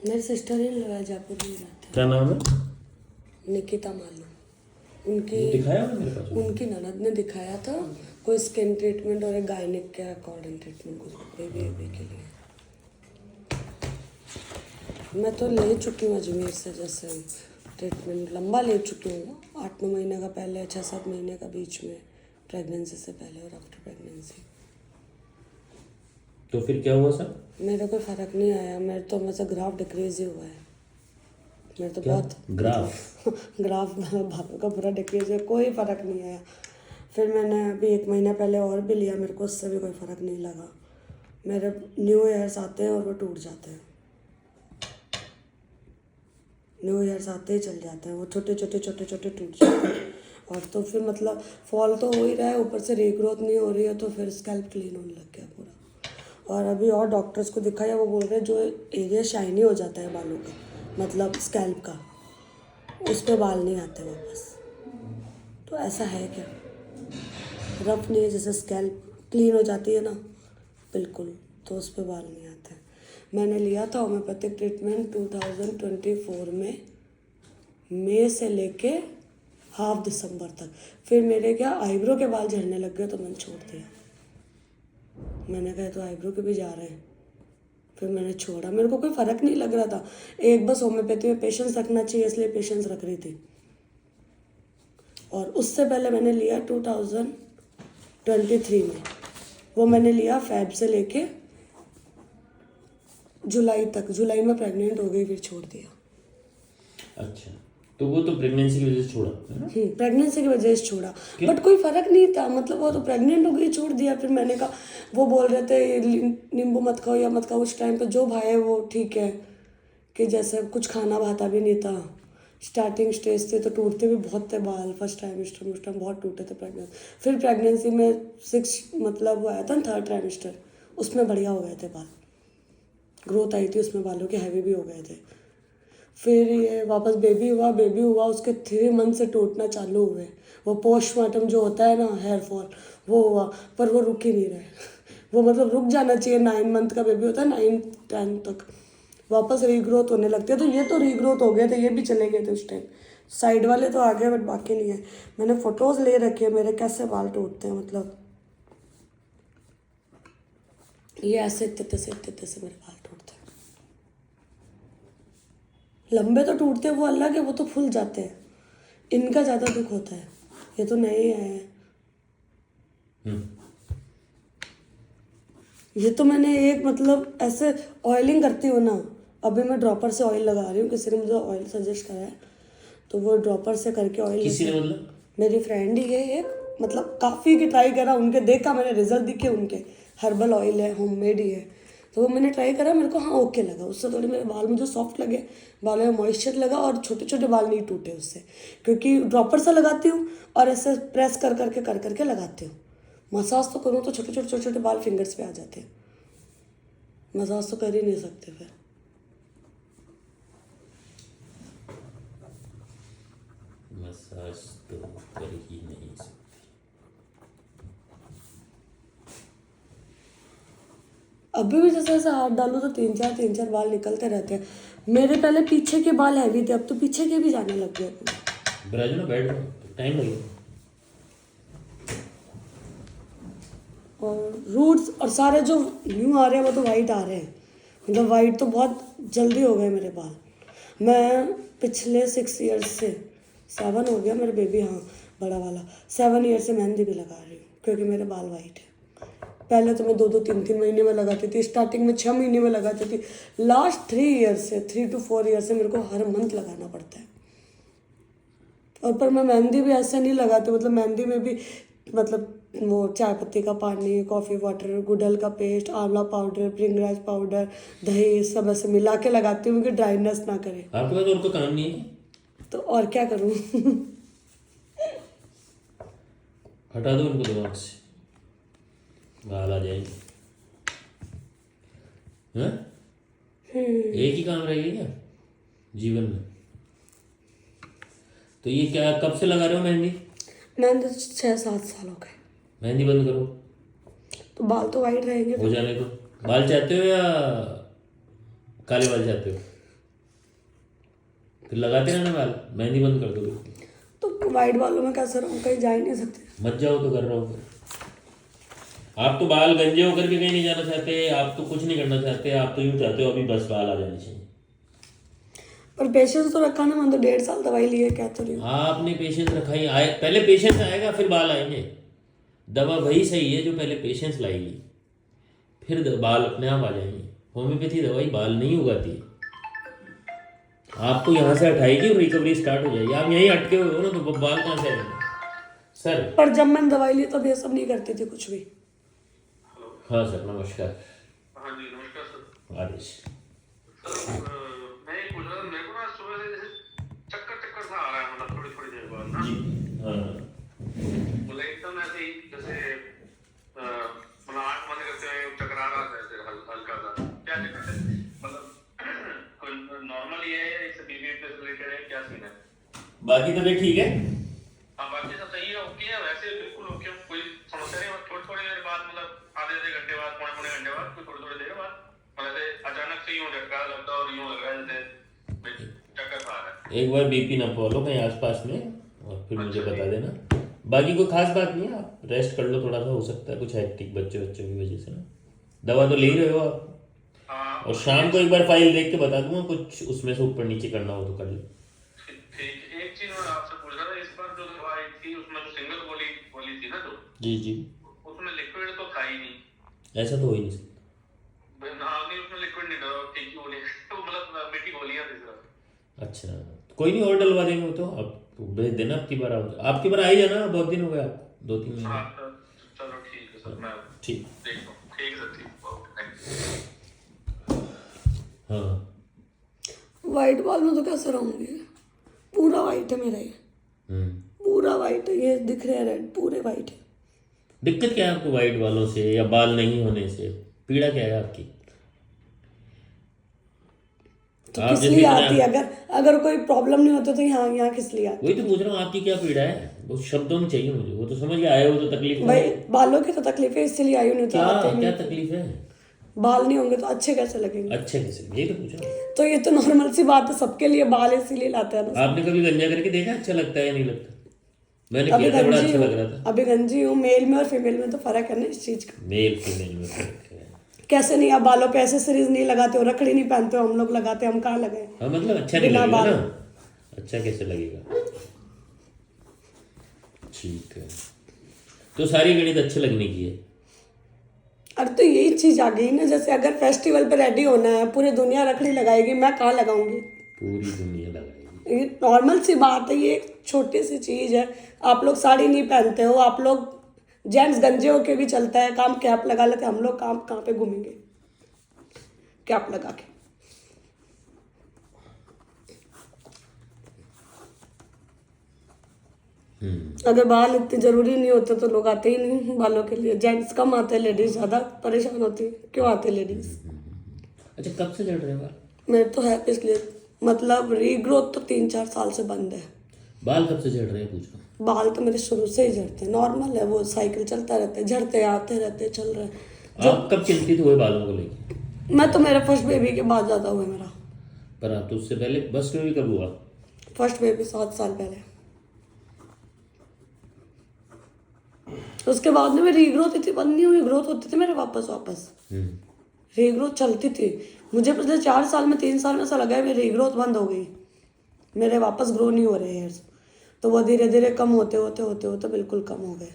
मेरी sister in law Jaipur में रहते क्या नाम है? हैं, निकिता मालूम। उनकी दिखाया ना मेरे पास। उनकी ननद ने दिखाया था कोई स्किन ट्रीटमेंट और एक गायनिक के अकॉर्डिंग ट्रीटमेंट कुछ बेबी के लिए। मैं तो ले चुकी हूँ अजमेर से, जैसे ट्रीटमेंट लंबा ले चुकी हूँ, 8-9 महीने का पहले, 6-7 महीने का बीच में, प्रेगनेंसी से पहले और आफ्टर प्रेगनेंसी। तो फिर क्या हुआ सर? मेरा कोई फ़र्क नहीं आया, मेरे तो मतलब ग्राफ डिक्रीज ही हुआ है। मेरे तो क्या? बहुत ग्राफ? ग्राफ भाव का पूरा डिक्रीज है, कोई फ़र्क नहीं आया। फिर मैंने अभी 1 महीना पहले और भी लिया, मेरे को उससे भी कोई फ़र्क नहीं लगा। मेरे न्यू ईयर्स आते हैं और वो टूट जाते हैं, न्यू ईयर्स आते ही चल जाते हैं, वो छोटे छोटे टूट जाते हैं। और तो फिर मतलब फॉल तो हो ही रहा है, ऊपर से रीग्रोथ नहीं हो रही है, तो फिर स्कैल्प क्लीन होने लग गया पूरा। और अभी और डॉक्टर्स को दिखाया, वो बोल रहे हैं जो एरिया शाइनी हो जाता है बालों का, मतलब स्कैल्प का, उस पर बाल नहीं आते वापस। तो ऐसा है क्या? रफ नहीं है, जैसे स्कैल्प क्लीन हो जाती है ना बिल्कुल, तो उस पर बाल नहीं आते। मैंने लिया था होम्योपैथिक ट्रीटमेंट 2024 में, मई से लेके हाफ दिसंबर तक। फिर मेरे क्या आईब्रो के बाल झड़ने लग गए, तो मैंने छोड़ दिया। मैंने कहा तो आईब्रो के भी जा रहे हैं, फिर मैंने छोड़ा। मेरे को कोई फ़र्क नहीं लग रहा था, एक बस होम्योपैथी में पेशेंस रखना चाहिए, इसलिए पेशेंस रख रही थी। और उससे पहले मैंने लिया 2023 में, वो मैंने लिया फेब से लेके जुलाई तक। जुलाई में प्रेग्नेंट हो गई, फिर छोड़ दिया। अच्छा, तो वो तो प्रेगनेंसी की वजह से छोड़ा है ना? प्रेगनेंसी की वजह से छोड़ा, बट कोई फ़र्क नहीं था, मतलब वो तो प्रेग्नेंट हो गई, छोड़ दिया। फिर मैंने कहा, वो बोल रहे थे नींबू मत खाओ या मत खाओ, उस टाइम पे जो भाई वो ठीक है, कि जैसे कुछ खाना भाता भी नहीं था, स्टार्टिंग स्टेज थे, तो टूटते भी बहुत थे बाल, फर्स्ट टाइमिस्टर में उस टाइम बहुत टूटे थे प्रेगनेंट। फिर प्रेगनेंसी में 6 मतलब वो आया था ना 3rd ट्राइमिस्टर, उसमें बढ़िया हो गए थे बाल, ग्रोथ आई थी उसमें, बालों के हैवी भी हो गए थे। फिर ये वापस बेबी हुआ उसके 3 मंथ से टूटना चालू हुए। वो पोस्टमार्टम जो होता है ना, हेयर फॉल, वो हुआ, पर वो रुक ही नहीं रहे। वो मतलब रुक जाना चाहिए, 9 मंथ का बेबी होता है, 9-10 तक वापस रीग्रोथ होने लगती है। तो ये तो रीग्रोथ हो गए थे, ये भी चले गए थे उस टाइम। साइड वाले तो आ गए, बट बाकी नहीं है। मैंने फ़ोटोज़ ले रखे हैं मेरे, कैसे बाल टूटते हैं, मतलब ये ऐसे इतने से मेरे बाल टूटते हैं। लंबे तो टूटते हैं वो अलग है, वो तो फूल जाते हैं, इनका ज़्यादा दुख होता है। ये तो नए हैं, ये तो मैंने एक मतलब ऐसे ऑयलिंग करती हूँ ना, अभी मैं ड्रॉपर से ऑयल लगा रही हूँ, किसी ने मुझे ऑयल सजेस्ट करा है, तो वो ड्रॉपर से करके ऑयल। किसी ने मतलब? मेरी फ्रेंड ही है एक, मतलब काफ़ी की ट्राई करा, उनके देखा मैंने, रिजल्ट दिखे उनके, हर्बल ऑयल है, होममेड ही है, तो वो मैंने ट्राई करा, मेरे को हाँ ओके लगा, उससे थोड़े मेरे बाल मुझे सॉफ्ट लगे, बालों में मॉइस्चर लगा, और छोटे छोटे बाल नहीं टूटे उससे, क्योंकि ड्रॉपर से लगाती हूँ और ऐसे प्रेस कर करके लगाती हूँ। मसाज तो करूँ तो छोटे छोटे बाल फिंगर्स पे आ जाते हैं, मसाज तो कर ही नहीं सकते फिर। मसाज तो कर ही नहीं सकती। अभी भी जैसे ऐसे हाथ डालो तो 3-4 बाल निकलते रहते हैं। मेरे पहले पीछे के बाल हैवी थे, अब तो पीछे के भी जाने लग गए। ब्राजू ना बैठ जाओ, टाइम लगेगा। और रूट्स और सारे जो न्यू आ रहे हैं वो तो वाइट आ रहे हैं, मतलब वाइट तो बहुत जल्दी हो गए मेरे बाल। मैं पिछले 6 ईयर्स से, 7 हो गया मेरे बेबी, हाँ बड़ा वाला 7 ईयर से मेहंदी भी लगा रही हूँ, क्योंकि मेरे बाल वाइट है। पहले तो मैं 2-2, 3-3 महीने में लगाती थी, स्टार्टिंग में 6 महीने में लगाती थी। लास्ट 3 ईयर से, 3 to 4 ईयर से मेरे को हर मंथ लगाना पड़ता है। और पर मैं मेहंदी भी ऐसे नहीं लगाती, मतलब मेहंदी में भी मतलब वो चाय पत्ती का पानी, कॉफ़ी वाटर, गुड़हल का पेस्ट, आंवला पाउडर, भृंगराज पाउडर, दही, सब ऐसे मिला के लगाती हूँ कि ड्राइनेस ना करे। आपके पास और कोई काम नहीं है? तो और क्या करूँ? हटा दो इनको दिमाग से, बाल आ जाएंगे। हाँ? एक ही काम रहेगा क्या जीवन में? तो ये क्या, कब से लगा रहे हो मेहंदी? मैंने 6-7 साल हो गए। मेहंदी बंद करो, तो बाल तो वाइट रहेंगे। हो जाने दो। बाल चाहते हो या काले बाल चाहते हो? फिर लगाते रहना बाल, मेहंदी बंद कर दो बिल्कुल। तो वाइट बालों में कैसे रहूँ, कहीं जा ही नहीं सकते। मत जाओ तो कर रहा हूँ फिर। आप तो बाल गंजे होकर के कहीं नहीं जाना चाहते, आप तो कुछ नहीं करना चाहते, आप तो यूँ चाहते हो अभी बस बाल आ जाने चाहिए। पर पेशेंस तो रखा ना, मैं तो 1.5 साल दवाई ली है, कह तो रही हूँ। आपने पेशेंस रखा ही आए, पहले पेशेंस आएगा फिर बाल आएंगे। दवा वही सही है जो पहले पेशेंस लाएगी, फिर बाल अपने आप आ जाएंगे। होम्योपैथी दवाई बाल नहीं उगाती है, आपको यहाँ से हटाएगी और रिकवरी स्टार्ट हो जाएगी। आप यहीं अटके हुए हो ना, तो बाल कहाँ से आएंगे सर? पर जब मैंने दवाई ली तब ये सब नहीं करती थी कुछ भी। हाँ सर नमस्कार। हाँ जी नमस्कार सर। आदेश। सर मैं ये पूछ रहा था, मेरे को ना सुबह से जैसे चक्कर चक्कर सा आ रहा है, मतलब थोड़ी थोड़ी देर बाद ना, जी हाँ मतलब एकदम ऐसे ही जैसे मतलब आँख बंद करते हुए चक्कर आ रहा था, ऐसे हल्का सा। क्या चक्कर है, मतलब कोई नॉर्मल ही है या इससे बीबी से रिलेटेड है, क्या सीन है? बाकी तो ठीक है। हाँ बाकी सब सही है, ओके है, वैसे बिल्कुल ओके है, कोई समस्या नहीं। थोड़ी थोड़ी देर बाद, मतलब आधे घंटे बाद, पौने पौने घंटे बाद, कोई थोड़ी थोड़ी देर बाद मतलब ऐसे अचानक से यूं झटका लगता है और यूं लग रहा है जैसे चक्कर खा रहा है। एक बार बीपी ना फॉलो कहीं आसपास में, और फिर मुझे बता देना। बाकी कोई खास बात नहीं है, आप रेस्ट कर लो थोड़ा सा, हो सकता है कुछ हेक्टिक बच्चों की वजह से ना। दवा तो ले ही रहे हो आप, हाँ और शाम को एक बार फाइल देख के बता दूंगा, कुछ उसमें से ऊपर नीचे करना हो तो कर लो। ठीक। एक चीज मैं आपसे पूछ रहा था, इस बार जो दवा आई थी उसमें जो सिंगल गोली थी ना, जो जी जी, उसमें लिक्विड तो था ही नहीं। ऐसा तो हो ही नहीं सकता। हाँ नहीं, उसमें लिक्विड नहीं था, ठीक ही गोली तो मतलब मीठी गोलियां थी सर। अच्छा कोई नहीं, और डलवा देंगे वो तो। आप भेज देना, आपकी बार आ ही जाना, बहुत दिन हो गए आप, 2-3 महीने। हाँ सर चलो ठीक है सर, मैं ठीक। देखता हूँ। ठीक है सर, ठीक, ओके थैंक यू। हाँ वाइट बाल में तो कैसे रहूँगी, पूरा वाइट है मेरा, ये पूरा वाइट है, ये दिख रहे हैं रेड, पूरे वाइट है। दिक्कत क्या है आपको वाइट बालों से या बाल नहीं होने से? पीड़ा क्या है आपकी? तो आप किस जैसे लिए इतना- आती है, अगर कोई प्रॉब्लम नहीं होती तो यहाँ किस लिए आती? वही तो पूछ रहा हूँ, आपकी क्या पीड़ा है? वो शब्दों में चाहिए मुझे, वो तो समझ के आए हो तो तकलीफ तो भाई है। बालों की तो तकलीफ है, इसलिए आई हूँ, नहीं तो क्या आते क्या नहीं। तकलीफ है? बाल नहीं होंगे तो अच्छे कैसे लगेंगे? अच्छे कैसे, यही तो पूछ रहा हूँ। तो ये तो नॉर्मल सी बात है, सबके लिए बाल इसीलिए लाते हैं ना। आपने कभी गंजा करके देखा अच्छा लगता है या नहीं लगता? मैंने अभी किया था, बड़ा गंजी अच्छा हूँ, लग रहा था। अभी गंजी हूँ, मेल में और फीमेल में तो फर्क है ना इस चीज का। मेल फीमेल में फर्क है। कैसे नहीं, आप बालों पे एसेसरीज नहीं लगाते हो, रखड़ी नहीं पहनते हो, हम लोग लगाते हैं, हम कहाँ लगाए? हाँ मतलब अच्छा नहीं बिना लगेगा बाल। ना, अच्छा कैसे लगेगा? ठीक है, तो सारी गणित अच्छे लगने की है। अरे तो यही चीज आ गई ना, जैसे अगर फेस्टिवल पे रेडी होना है, पूरी दुनिया रखड़ी लगाएगी, मैं कहाँ लगाऊंगी? पूरी दुनिया लगाएगी। ये नॉर्मल सी बात है, ये एक छोटी सी चीज है। आप लोग साड़ी नहीं पहनते हो, आप लोग जेंट्स गंजे होके भी चलता है काम, कैप लगा लेते हैं, हम लोग काम कहाँ पे घूमेंगे कैप लगा के? अगर बाल इतने जरूरी नहीं होते तो लोग आते ही नहीं बालों के लिए। जेंट्स कम आते हैं, लेडीज ज्यादा परेशान होती है। क्यों आते हैं लेडीज? अच्छा कब से झड़ रहे हैं बाल? मेरे तो है पिछले, मतलब रीग्रोथ तो 3-4 साल से बंद है। बाल कब से झड़ रहे हैं पूछ रहा हूँ। बाल तो मेरे शुरू से ही झड़ते हैं, नॉर्मल है वो, साइकिल चलता रहता है, झड़ते आते रहते, चल रहे हैं। आप कब चिंतित हुए बालों को लेकर? मैं तो मेरा फर्स्ट बेबी के बाद ज़्यादा हुआ मेरा। पर आप तो उससे पहले बस में भी कब हुआ? फर्स्ट बेबी 7 साल पहले। उसके बाद में मेरी रीग्रोथ इतनी बंद नहीं हुई, ग्रोथ होती थी मेरे वापस रीग्रोथ चलती थी। मुझे पिछले 4 साल में 3 साल में ऐसा लगा है मेरी रीग्रोथ बंद हो गई, मेरे वापस ग्रो नहीं हो रहे हेयर्स। तो वो धीरे धीरे कम होते होते बिल्कुल कम हो गए।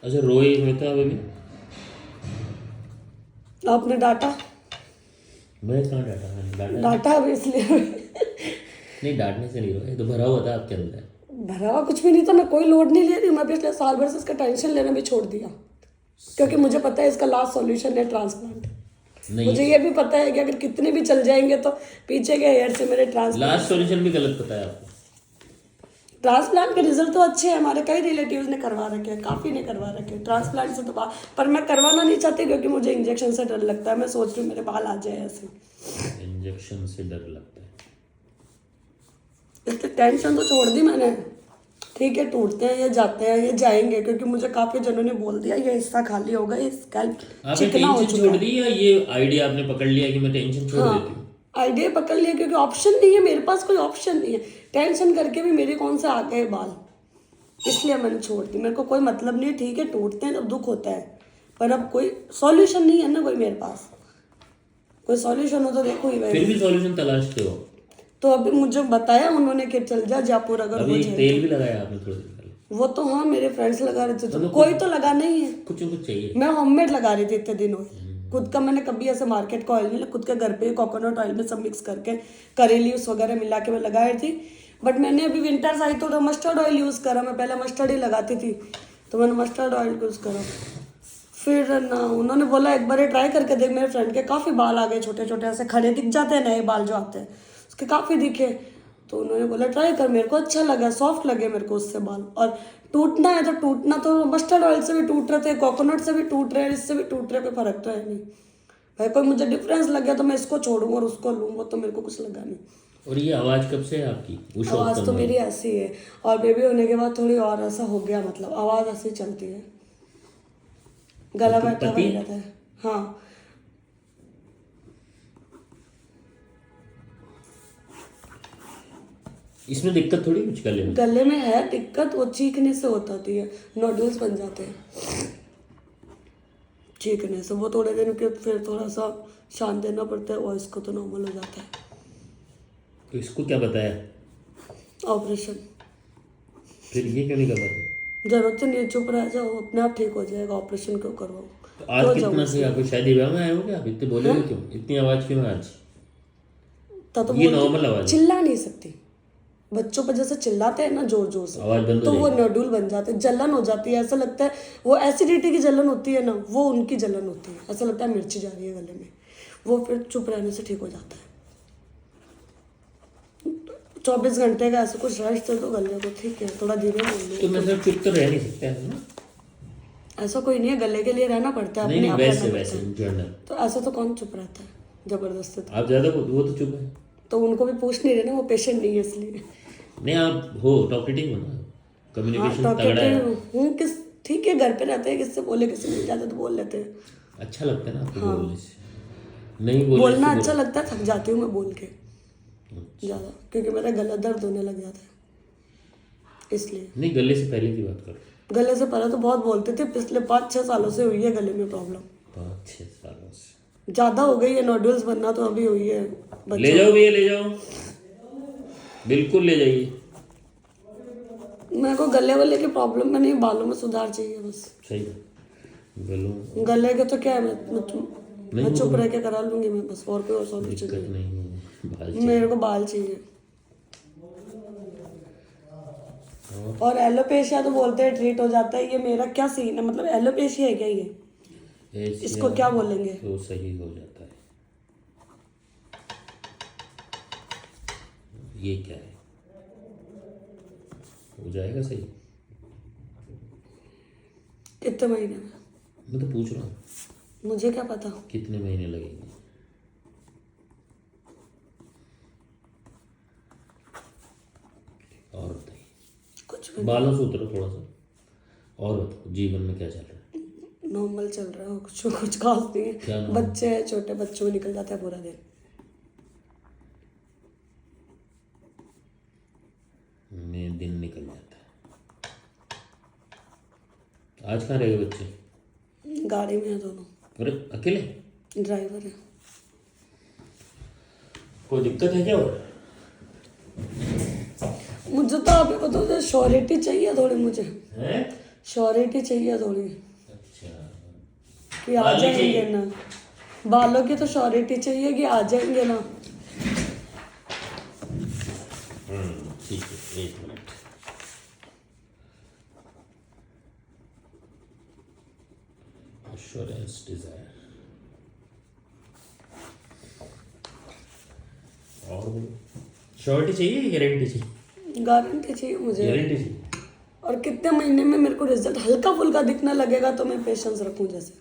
अच्छा रोए में था अभी? आपने डाटा? मैं कहाँ डाटा डाटा अभी इसलिए नहीं, डांटने से नहीं रोया, ये तो भरा हुआ था आपके अंदर। भरा हुआ कुछ भी नहीं था, मैं कोई लोड नहीं ले रही। मैं पिछले साल भर से इसका टेंशन लेना भी छोड़ दिया, क्योंकि मुझे पता है इसका लास्ट सॉल्यूशन है ट्रांसप्लांट। मुझे ये भी पता है कि अगर कितने भी चल जाएंगे तो पीछे के हेयर से मेरे लास्ट सॉल्यूशन भी गलत पता है आपको। ट्रांसप्लांट के रिजल्ट तो अच्छे हैं, हमारे कई रिलेटिव्स ने करवा रखे हैं, काफ़ी ने करवा रखे हैं ट्रांसप्लांट से। तो पर मैं करवाना नहीं चाहती क्योंकि मुझे इंजेक्शन से डर लगता है। मैं सोच रही हूँ मेरे बाल आ जाए ऐसे। इंजेक्शन से डर लगता है? इसकी टेंशन तो छोड़ दी मैंने, ठीक है, टूटते हैं या जाते हैं या जाएंगे, क्योंकि मुझे काफी जनों ने बोल दिया ये हिस्सा खाली होगा, ये स्कैल्प आपने चिकना हो टेंशन चुका छोड़ है। दी या ये आइडिया आपने पकड़ लिया कि मैं टेंशन छोड़ देती हूँ? आइडिया पकड़ लिया, क्योंकि ऑप्शन नहीं है मेरे पास, कोई ऑप्शन नहीं है। टेंशन करके भी मेरे कौन से आ गए बाल, इसलिए मैंने छोड़ दी। मेरे को कोई मतलब नहीं है, ठीक है टूटते हैं जब दुख होता है, पर अब कोई सॉल्यूशन नहीं है ना कोई मेरे पास। कोई सॉल्यूशन हो तो देखो ही फिर भी सॉल्यूशन तलाशते हो? तो अभी मुझे बताया उन्होंने कि चल जा जयपुर, अगर अभी हो एक जाए। तेल भी लगाया आपने थोड़ी देर पहले? वो तो हाँ मेरे फ्रेंड्स लगा रहे थे, तो कोई तो लगा नहीं है। कुछ न कुछ चाहिए। मैं होममेड लगा रही थी इतने दिन ऑयल, खुद का मैंने कभी ऐसे मार्केट का ऑयल नहीं लिया, खुद के घर पे कोकोनट ऑयल में सब मिक्स करके करी लीव्स वगैरह मिला के मैं लगाई थी। बट मैंने अभी विंटर्स आई तो मस्टर्ड ऑयल यूज़ करा। मैं पहले मस्टर्ड ही लगाती थी, तो मैंने मस्टर्ड ऑयल यूज़ करा। फिर ना उन्होंने बोला एक बार ट्राई करके देख। मेरे फ्रेंड के काफ़ी बाल आ गए, छोटे छोटे ऐसे खड़े दिख जाते हैं, नए बाल जो आते हैं उसके काफ़ी दिखे। तो उन्होंने बोला ट्राई कर, मेरे को अच्छा लगा, सॉफ्ट लगे मेरे को उससे बाल। और टूटना है तो टूटना तो मस्टर्ड ऑयल से भी टूट रहे थे, कोकोनट से भी टूट रहे हैं, इससे भी टूट रहे, कोई फर्क तो है नहीं भाई। कोई मुझे डिफरेंस लग गया तो मैं इसको छोड़ूँ और उसको लूँ, वो तो मेरे को कुछ लगा नहीं। और ये आवाज़ कब से है आपकी? आवाज़ तो मेरी ऐसी है, और बेबी होने के बाद थोड़ी और ऐसा हो गया, मतलब आवाज़ ऐसी चलती है, गला बैठा हुआ रहता है। हाँ इसमें दिक्कत थोड़ी कुछ गले में? गले में है दिक्कत, वो चीखने से होती है, नोडल्स बन जाते हैं चीखने से। वो थोड़े दिन के फिर थोड़ा सा शांत देना पड़ता है, वॉइस को तो नॉर्मल हो जाता है। तो इसको क्या बताया? ऑपरेशन। फिर ये क्यों नहीं करवाते? जरूरत नहीं है, चुप रह जाओ, अपने आप ठीक हो जाएगा, ऑपरेशन क्यों करवाओ। तो आज कितना सही? आपको शादी ब्याह में आए हो क्या? आप इतने बोले हो क्यों? इतनी आवाज़ क्यों है आज? तो ये नॉर्मल आवाज़ है? चिल्ला नहीं सकती, बच्चों पर जैसे चिल्लाते हैं ना जोर जोर से, आवाज़ बंद तो हो वो जाएगी? नोडुल बन जाते हैं, जलन हो जाती है, ऐसा लगता है वो एसिडिटी की जलन होती है ना, वो उनकी जलन होती है, ऐसा लगता है मिर्ची जा रही है गले में। वो फिर चुप रहने से ठीक हो जाता है। 24 घंटे का ऐसे कुछ रेस्ट दे दो गले को, ठीक है, थोड़ा धीरे बोल तो मैं सर चुप तो रह नहीं सकता है ना? ऐसा कोई नहीं है, गले के लिए रहना पड़ता है, नहीं अपने नहीं, आप वैसे रहना वैसे पड़ता है। जनरल तो ऐसा तो कौन चुप रहता है जबरदस्ती? तो आप ज़्यादा वो तो चुप है। तो उनको भी पूछ नहीं रहे ना, वो पेशेंट नहीं है इसलिए। नहीं आप हो टॉकेटिव हो ना, कम्युनिकेशन हाँ तगड़ा है। हूँ किस, ठीक है, घर पे रहते हैं, किससे बोले, किससे मिल जाते तो बोल लेते हैं। अच्छा लगता है ना आपको बोलने से? नहीं बोलने बोलना से अच्छा लगता है, थक जाती हूँ मैं बोल के ज़्यादा, क्योंकि मेरा गला दर्द होने लग जाता है इसलिए। नहीं, गले से पहले की बात करो। गले से पहले तो बहुत बोलते थे, पिछले 5-6 सालों से हुई है गले में प्रॉब्लम, 5-6 सालों से ज़्यादा हो गई है। नोडल्स बनना तो अभी हुई है। ले जाओ भैया, ले जाओ, बिल्कुल ले जाइए। मेरे को गले वाले की प्रॉब्लम में नहीं, बालों में सुधार चाहिए बस। सही गलों गले के तो क्या है, मैं चुप रह के करा लूंगी मैं बस, और कोई और सॉल्यूशन दिक्कत नहीं। नहीं है, बाल मेरे को बाल चाहिए। और एलोपेशिया तो बोलते हैं ट्रीट हो जाता है, ये मेरा क्या सीन है, मतलब एलोपेशिया है क्या ये? ऐसे इसको क्या बोलेंगे? तो सही हो जाता है। ये क्या है? हो जाएगा सही? कितने महीने में? मैं तो पूछ रहा हूँ, मुझे क्या पता। कितने महीने लगेंगे? और बताइए। कुछ भी बालों से उतरो थोड़ा सा, और बताओ जीवन में क्या चल रहा है? नॉर्मल चल रहा है, कुछ खास नहीं क्या है। normal? बच्चे हैं छोटे, बच्चों में निकल जाता है पूरा दिन। में दिन निकल जाता है। आज कहाँ रह गए बच्चे? गाड़ी में है दोनों, अरे अकेले? ड्राइवर है। कोई दिक्कत है क्या? और मुझे तो अभी बताओ, श्योरिटी चाहिए थोड़ी, मुझे हैं? श्योरिटी चाहिए थोड़ी अच्छा, कि आ बाल जाएंगे चाहिए? ना। बालों की तो श्योरिटी चाहिए कि आ जाएंगे ना। ठीक है, 1 मिनट। एश्योरेंस डिजायर और श्योरिटी चाहिए कि गारंटी चाहिए? गारंटी चाहिए मुझे। गारंटी चाहिए। और कितने महीने में मेरे को रिजल्ट हल्का फुल्का दिखने लगेगा तो मैं पेशेंस रखूं। जैसे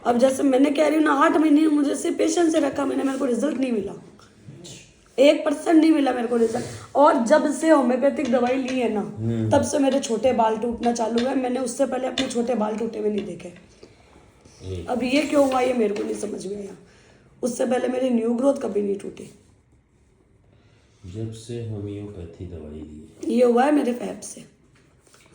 अब जैसे मैंने कह रही हूँ ना, 8 महीने में मुझे सिर्फ पेशेंस से रखा मैंने, मेरे को रिजल्ट नहीं मिला। 1% नहीं मिला मेरे को रिजल्ट। और जब से होम्योपैथिक दवाई ली है ना, तब से मेरे छोटे बाल टूटना चालू हुए। मैंने उससे पहले अपने छोटे बाल टूटे हुए नहीं देखे। अब ये क्यों हुआ ये मेरे को नहीं समझ में आया। उससे पहले मेरी न्यू ग्रोथ कभी नहीं टूटी। जब से होम्योपैथी दवाई ली ये हुआ है मेरे फैब से।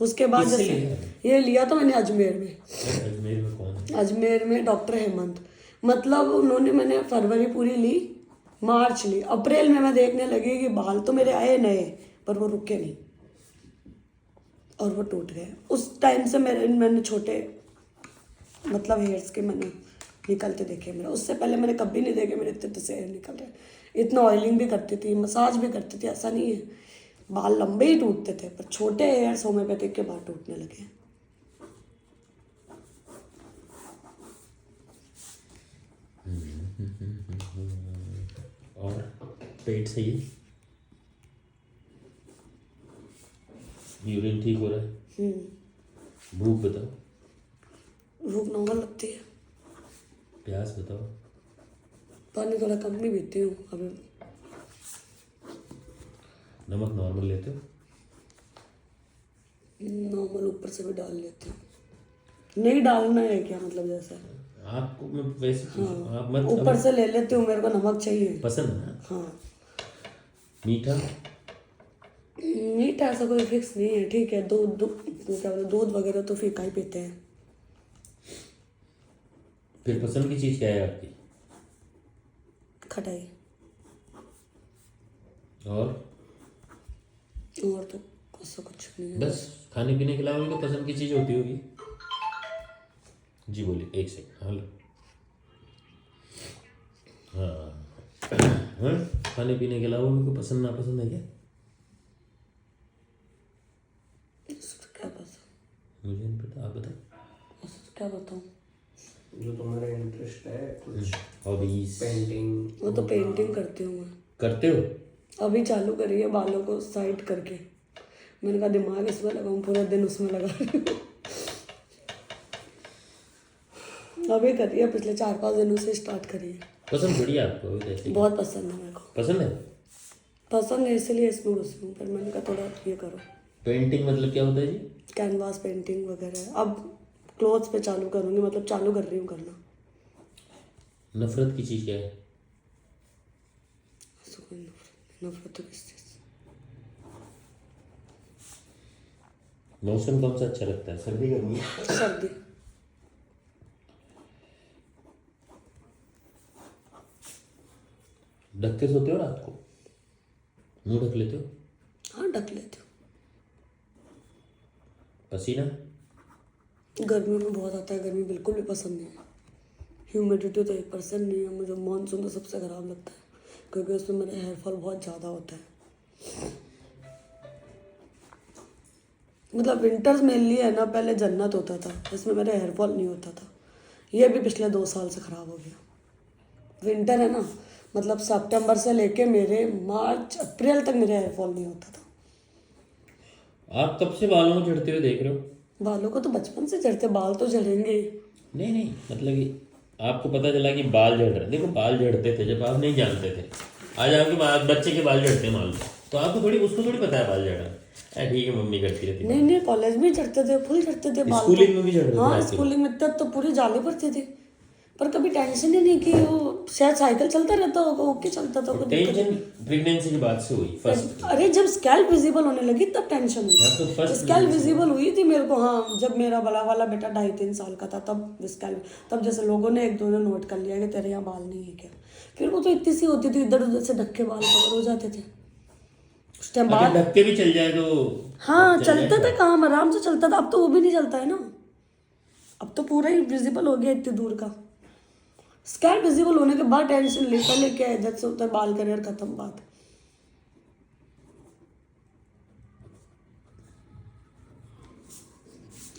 उसके बाद किससे जैसे लिया है? ये लिया तो मैंने अजमेर में। अजमेर में कौन है? अजमेर में डॉक्टर हेमंत। मतलब उन्होंने, मैंने फरवरी पूरी ली, मार्च ली, अप्रैल में मैं देखने लगी कि बाल तो मेरे आए नए, पर वो रुके नहीं और वो टूट गए। उस टाइम से मैंने छोटे मतलब हेयर्स के मैंने निकलते देखे मेरा। उससे पहले मैंने कभी नहीं देखे मेरे इतने से हेयर निकल रहे। इतना ऑयलिंग भी करती थी, मसाज भी करती थी, ऐसा नहीं है। बाल लंबे ही टूटते थे, पर छोटे हेयर्स होम्योपैथिक के बाद टूटने लगे। और पेट सही है? यूरिन ठीक हो रहा है? भूख बताओ। भूख नॉर्मल लगती है। प्यास बताओ। पानी थोड़ा कम ही पीती हूँ अभी। नमक नॉर्मल लेते हो? नॉर्मल ऊपर से भी डाल लेती हूँ। नहीं डालना है क्या मतलब? जैसा आपको मैं वैसे आप मत ऊपर से ले लेती हूँ, मेरे को नमक चाहिए। पसंद है ना? हाँ। मीठा? मीठा ऐसा कोई फिक्स नहीं है। ठीक है, दूध क्या बोलते, दूध वगैरह तो फीका ही पीते हैं। फिर पसंद की चीज़ क्या है आपकी? खटाई। और तो ऐसा कुछ नहीं है। बस खाने पीने के अलावा उनको पसंद की चीज़ होती होगी। जी बोलिए, एक सेकंड। हेलो। हाँ, खाने पीने के अलावा उनको पसंद नापसंद है क्या? क्या पता, मुझे नहीं पता, आप बताओ। क्या बताऊँ। जो तुम्हारा इंटरेस्ट है कुछ हॉबीज? पेंटिंग? वो तो पेंटिंग करती हूँ मैं। करते हो? अभी चालू करी है बालों को साइड करके। मैंने कहा दिमाग इसमें लगाऊं, पूरा दिन उसमें लगा रही हूँ। अभी करी है, पिछले 4-5 दिनों से स्टार्ट करी है। पसंद थोड़ी है आपको जैसे? बहुत पसंद है मेरे को। पसंद है? पसंद है इसलिए इसमें घुसी हूँ। पर मैंने कहा थोड़ा ये करो। पेंटिंग मतलब क्या होता है जी? कैनवास पेंटिंग वगैरह। अब क्लोथ्स पे चालू करूँगी, मतलब चालू कर रही हूँ करना। नफरत की चीज़ क्या है? ऐसा कोई नफरत तो किस चीज़ से? मौसम कौन सा अच्छा लगता है, सर्दी गर्मी? सर्दी। ढक के सोते हो रात को? मुंह ढक लेते हो? हाँ, ढक लेती हूँ। पसीना? गर्मी में बहुत आता है, गर्मी बिल्कुल भी पसंद नहीं है। ह्यूमिडिटी तो 1% नहीं है। मुझे मानसून तो सबसे ख़राब लगता है, क्योंकि उसमें मेरा हेयर फॉल बहुत ज़्यादा होता है। मतलब विंटर्स में लिए है ना, पहले जन्नत होता था, इसमें मेरा हेयर फॉल नहीं होता था। ये भी पिछले 2 साल से ख़राब हो गया। विंटर है ना, मतलब सितंबर से लेके मेरे मार्च अप्रैल तक मेरा हेयर फॉल नहीं होता था। आप कब से बालों को झड़ते हुए देख रहे हो? बालों को तो बचपन से झड़ते, बाल तो झड़ेंगे ही। नहीं, मतलब कि आपको पता चला कि बाल झड़ रहे? देखो, बाल झड़ते थे जब आप नहीं जानते थे। आज आपके बच्चे के बाल झड़ते हैं मान लो, तो आपको थोड़ी, उसको थोड़ी पता है बाल झड़ रहा है। ठीक है, मम्मी करती रहती है। नहीं, कॉलेज में झड़ते थे, फुल झड़ते थे बाल। स्कूलिंग में भी झड़ रहे थे? हाँ, स्कूलिंग में तब तो पूरी जाली पड़ती थी, पर कभी टेंशन ही नहीं की। वो शायद साइकिल चलता रहता होगा, ओके चलता था। टेंशन प्रेगनेंसी की बात से हुई फर्स्ट? अरे जब स्कैल्प विजिबल होने लगी तब टेंशन हुई। हाँ, तो फर्स्ट स्कैल्प विजिबल हुई थी मेरे को। हाँ, जब मेरा बड़ा वाला बेटा 2.5-3 साल का था, तब स्कैल्प, तब जैसे लोगों ने 1-2 ने नोट कर लिया कि तेरे यहाँ बाल नहीं है क्या। फिर वो तो इतनी सी होती थी, इधर उधर से ढक्के बाल कवर हो जाते थे उस टाइम। बाल ढक्के भी चल जाए तो? हाँ, चलता था, काम आराम से चलता था। अब तो वो भी नहीं चलता है ना, अब तो पूरा ही विजिबल हो गया इतनी दूर का। स्कैल्प विजिबल होने के बाद टेंशन ले, पहले क्या इधर से उधर बाल करियर खत्म बात।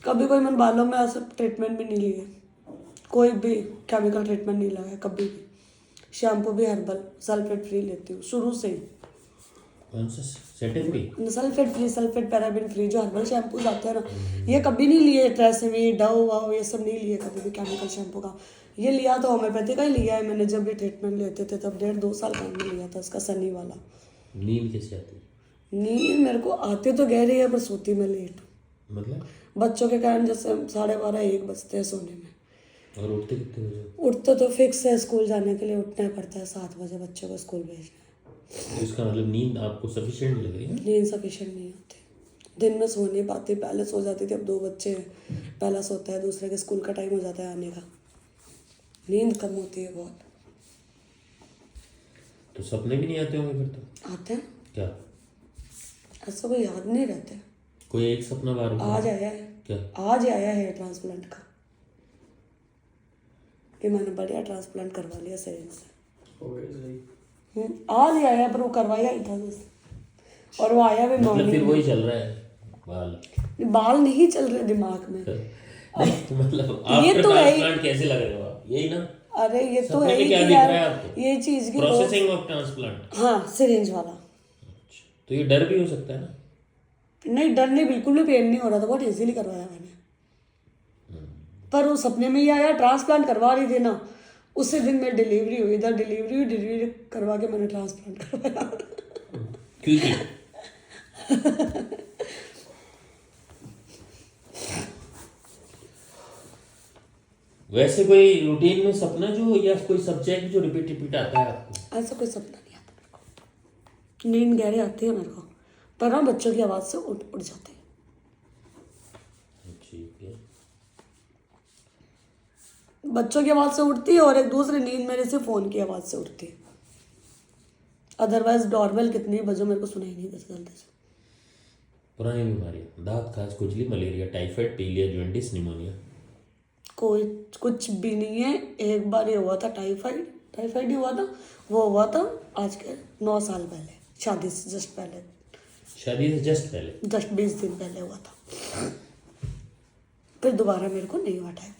कभी कोई मैंने बालों में ऐसा ट्रीटमेंट भी नहीं लिए, कोई भी केमिकल ट्रीटमेंट नहीं लगाया कभी भी। शैम्पू भी हर्बल सल्फेट फ्री लेती हूँ शुरू से ही। कौन सा setting free? Sulphate paraben free जो हर्बल शैम्पूज आते हैं ना, ये कभी नहीं लिए ट्रेसेमी डव वाव ये सब नहीं लिए कभी भी केमिकल शैम्पू का। ये लिया तो होम्योपैथी का ही लिया है मैंने, जब भी ट्रीटमेंट लेते थे तब 1.5-2 साल पहले लिया था उसका सनी वाला। नींद कैसे आती है? नींद मेरे को आती तो गहरी है पर सोती मैं लेट हूँ। मतलब? बच्चों के कारण जैसे 12:30-1 बजते हैं सोने में। और उठते कितने बजे? उठते तो फिक्स है, स्कूल जाने के लिए उठना पड़ता है 7 बजे बच्चों को स्कूल भेजना है। तो इसका मतलब नींद आपको सफिशिएंट लग रही है? नींद सफिशिएंट नहीं होती, दिन में सो नहीं पाती। पहले सो जाती थी, अब 2 बच्चे हैं, पहला सोता है, दूसरे के स्कूल का टाइम हो जाता है आने का, नींद कम होती है बहुत। तो सपने भी नहीं आते होंगे फिर तो? आते हैं, क्या? ऐसा कोई याद नहीं रहता है। कोई एक सपना बार बार? आज आया है, क्या? आज आया है ट्रांसप्लांट का, कि मैंने बढ़िया ट्रांसप्लांट करवा लिया सिरिंज से। हो गया सही। आज ही आया पर वो करवाया ही था बस, और वो आया भी मतलब मॉर्निंग फिर वही चल रहा है बाल? बाल नहीं चल रहे दिमाग में। नहीं मतलब ये आफ्टर तो है ही। ट्रांसप्लांट कैसे लग रहे हो आप? यही ना? अरे ये तो सपने है में ही क्या कि दिख यार रहा है आपको? ये चीज की प्रोसेसिंग ऑफ ट्रांसप्लांट? हाँ सिरिंज वाला। तो ये डर भी हो सकता है ना? नहीं डर नहीं, बिल्कुल भी पेन नहीं हो रहा था, बहुत इजीली करवाया मैंने। पर वो सपने में ही आया, ट्रांसप्लांट करवा रही थी ना, उसी दिन मेरी डिलीवरी हुई, इधर डिलीवरी करवा के मैंने ट्रांसप्लांट करवाया। क्योंकि वैसे कोई रूटीन में सपना जो या कोई सब्जेक्ट जो रिपीट आता है आपको? ऐसा कोई सपना नहीं आता मेरे को, नींद गहरे आती है मेरे को, पर हाँ बच्चों की आवाज़ से उठ जाते हैं। ठीक है। बच्चों की आवाज़ से उठती है और एक दूसरी नींद मेरे से फ़ोन की आवाज़ से उठती है। अदरवाइज डॉरबेल कितनी बजो मेरे को सुनाई नहीं देता जल्दी से। पुरानी बीमारियां, दांत खाज, खुजली, मलेरिया, टाइफाइड, पीलिया, जॉन्डिस, निमोनिया? कोई कुछ भी नहीं है। एक बार ये हुआ था टाइफाइड ही हुआ था, वो हुआ था आज के 9 साल पहले, शादी से जस्ट पहले, शादी से जस्ट पहले? जस्ट 20 दिन पहले हुआ था। फिर दोबारा मेरे को नहीं हुआ टाइफाइड।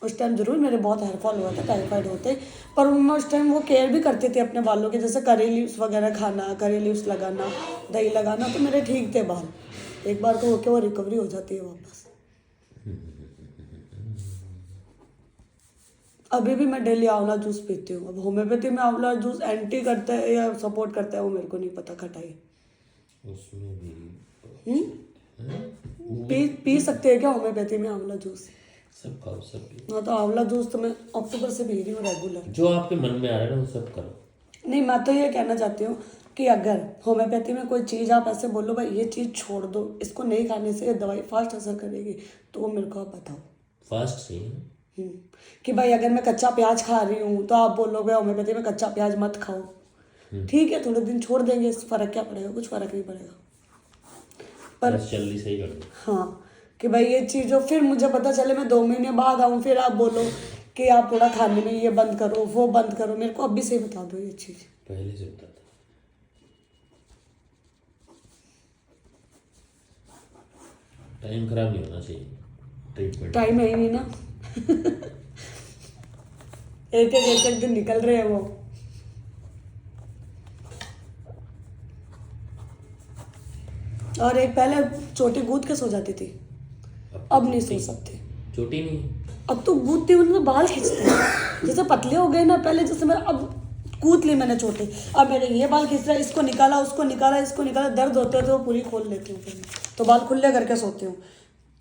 उस टाइम जरूर मेरे बहुत हेयर फॉल हुआ था टाइफाइड होते, पर मैं उस टाइम वो केयर भी करती थी अपने बालों के, जैसे करी लीव्स वगैरह खाना, करी लीव्स लगाना, दही लगाना, तो मेरे ठीक थे बाल। एक बार को होके वो रिकवरी हो जाती है वापस। अभी भी मैं डेली आंवला जूस पीती हूँ। अब होम्योपैथी में आंवला जूस एंटी करता है या सपोर्ट करता है वो मेरे को नहीं पता, खटाई उसमें भी पी सकते हैं क्या होम्योपैथी में आंवला जूस? सब खाओ, सब पियो। हाँ तो आंवला जूस तो मैं अक्टूबर से पी रही हूँ रेगुलर। जो आपके मन में आ रहा है ना वो सब करो। नहीं मैं तो ये कहना चाहती हूँ कि अगर होम्योपैथी में कोई चीज़ आप ऐसे बोलो भाई ये चीज़ छोड़ दो, इसको नहीं खाने से ये दवाई फास्ट असर करेगी, तो वो मेरे को आप बताओ। फास्ट सही है ना? कि भाई अगर मैं कच्चा प्याज खा रही हूँ तो आप बोलोगे होम्योपैथी में कच्चा प्याज मत खाओ, ठीक है थोड़े दिन छोड़ देंगे, इस फर्क क्या पड़ेगा, कुछ फर्क नहीं पड़ेगा। पर बस जल्दी सही कर दो। हाँ कि भाई ये चीज़ हो, फिर मुझे पता चले मैं 2 महीने बाद आऊँ फिर आप बोलो कि आप थोड़ा खाने में ये बंद करो वो बंद करो, मेरे को अभी से ही बता दो ये चीज़। पहले से बता था। टाइम खराब नहीं होना चाहिए ट्रीटमेंट। टाइम है ही नहीं ना। एक दिन निकल रहे हैं वो। और एक पहले चोटी गूंथ के सो जाती थी, अब नहीं सो सकती। छोटी नहीं? अब तो गूंथती हूँ मतलब बाल खींचते हैं, जैसे पतले हो गए ना पहले, जैसे मैं अब कूद ली मैंने चोटी, अब मेरे ये बाल खींच रहा है, इसको निकाला उसको निकाला इसको निकाला, दर्द होते हैं तो वो पूरी खोल लेती हूँ फिर तो बाल खुले करके सोती हूँ,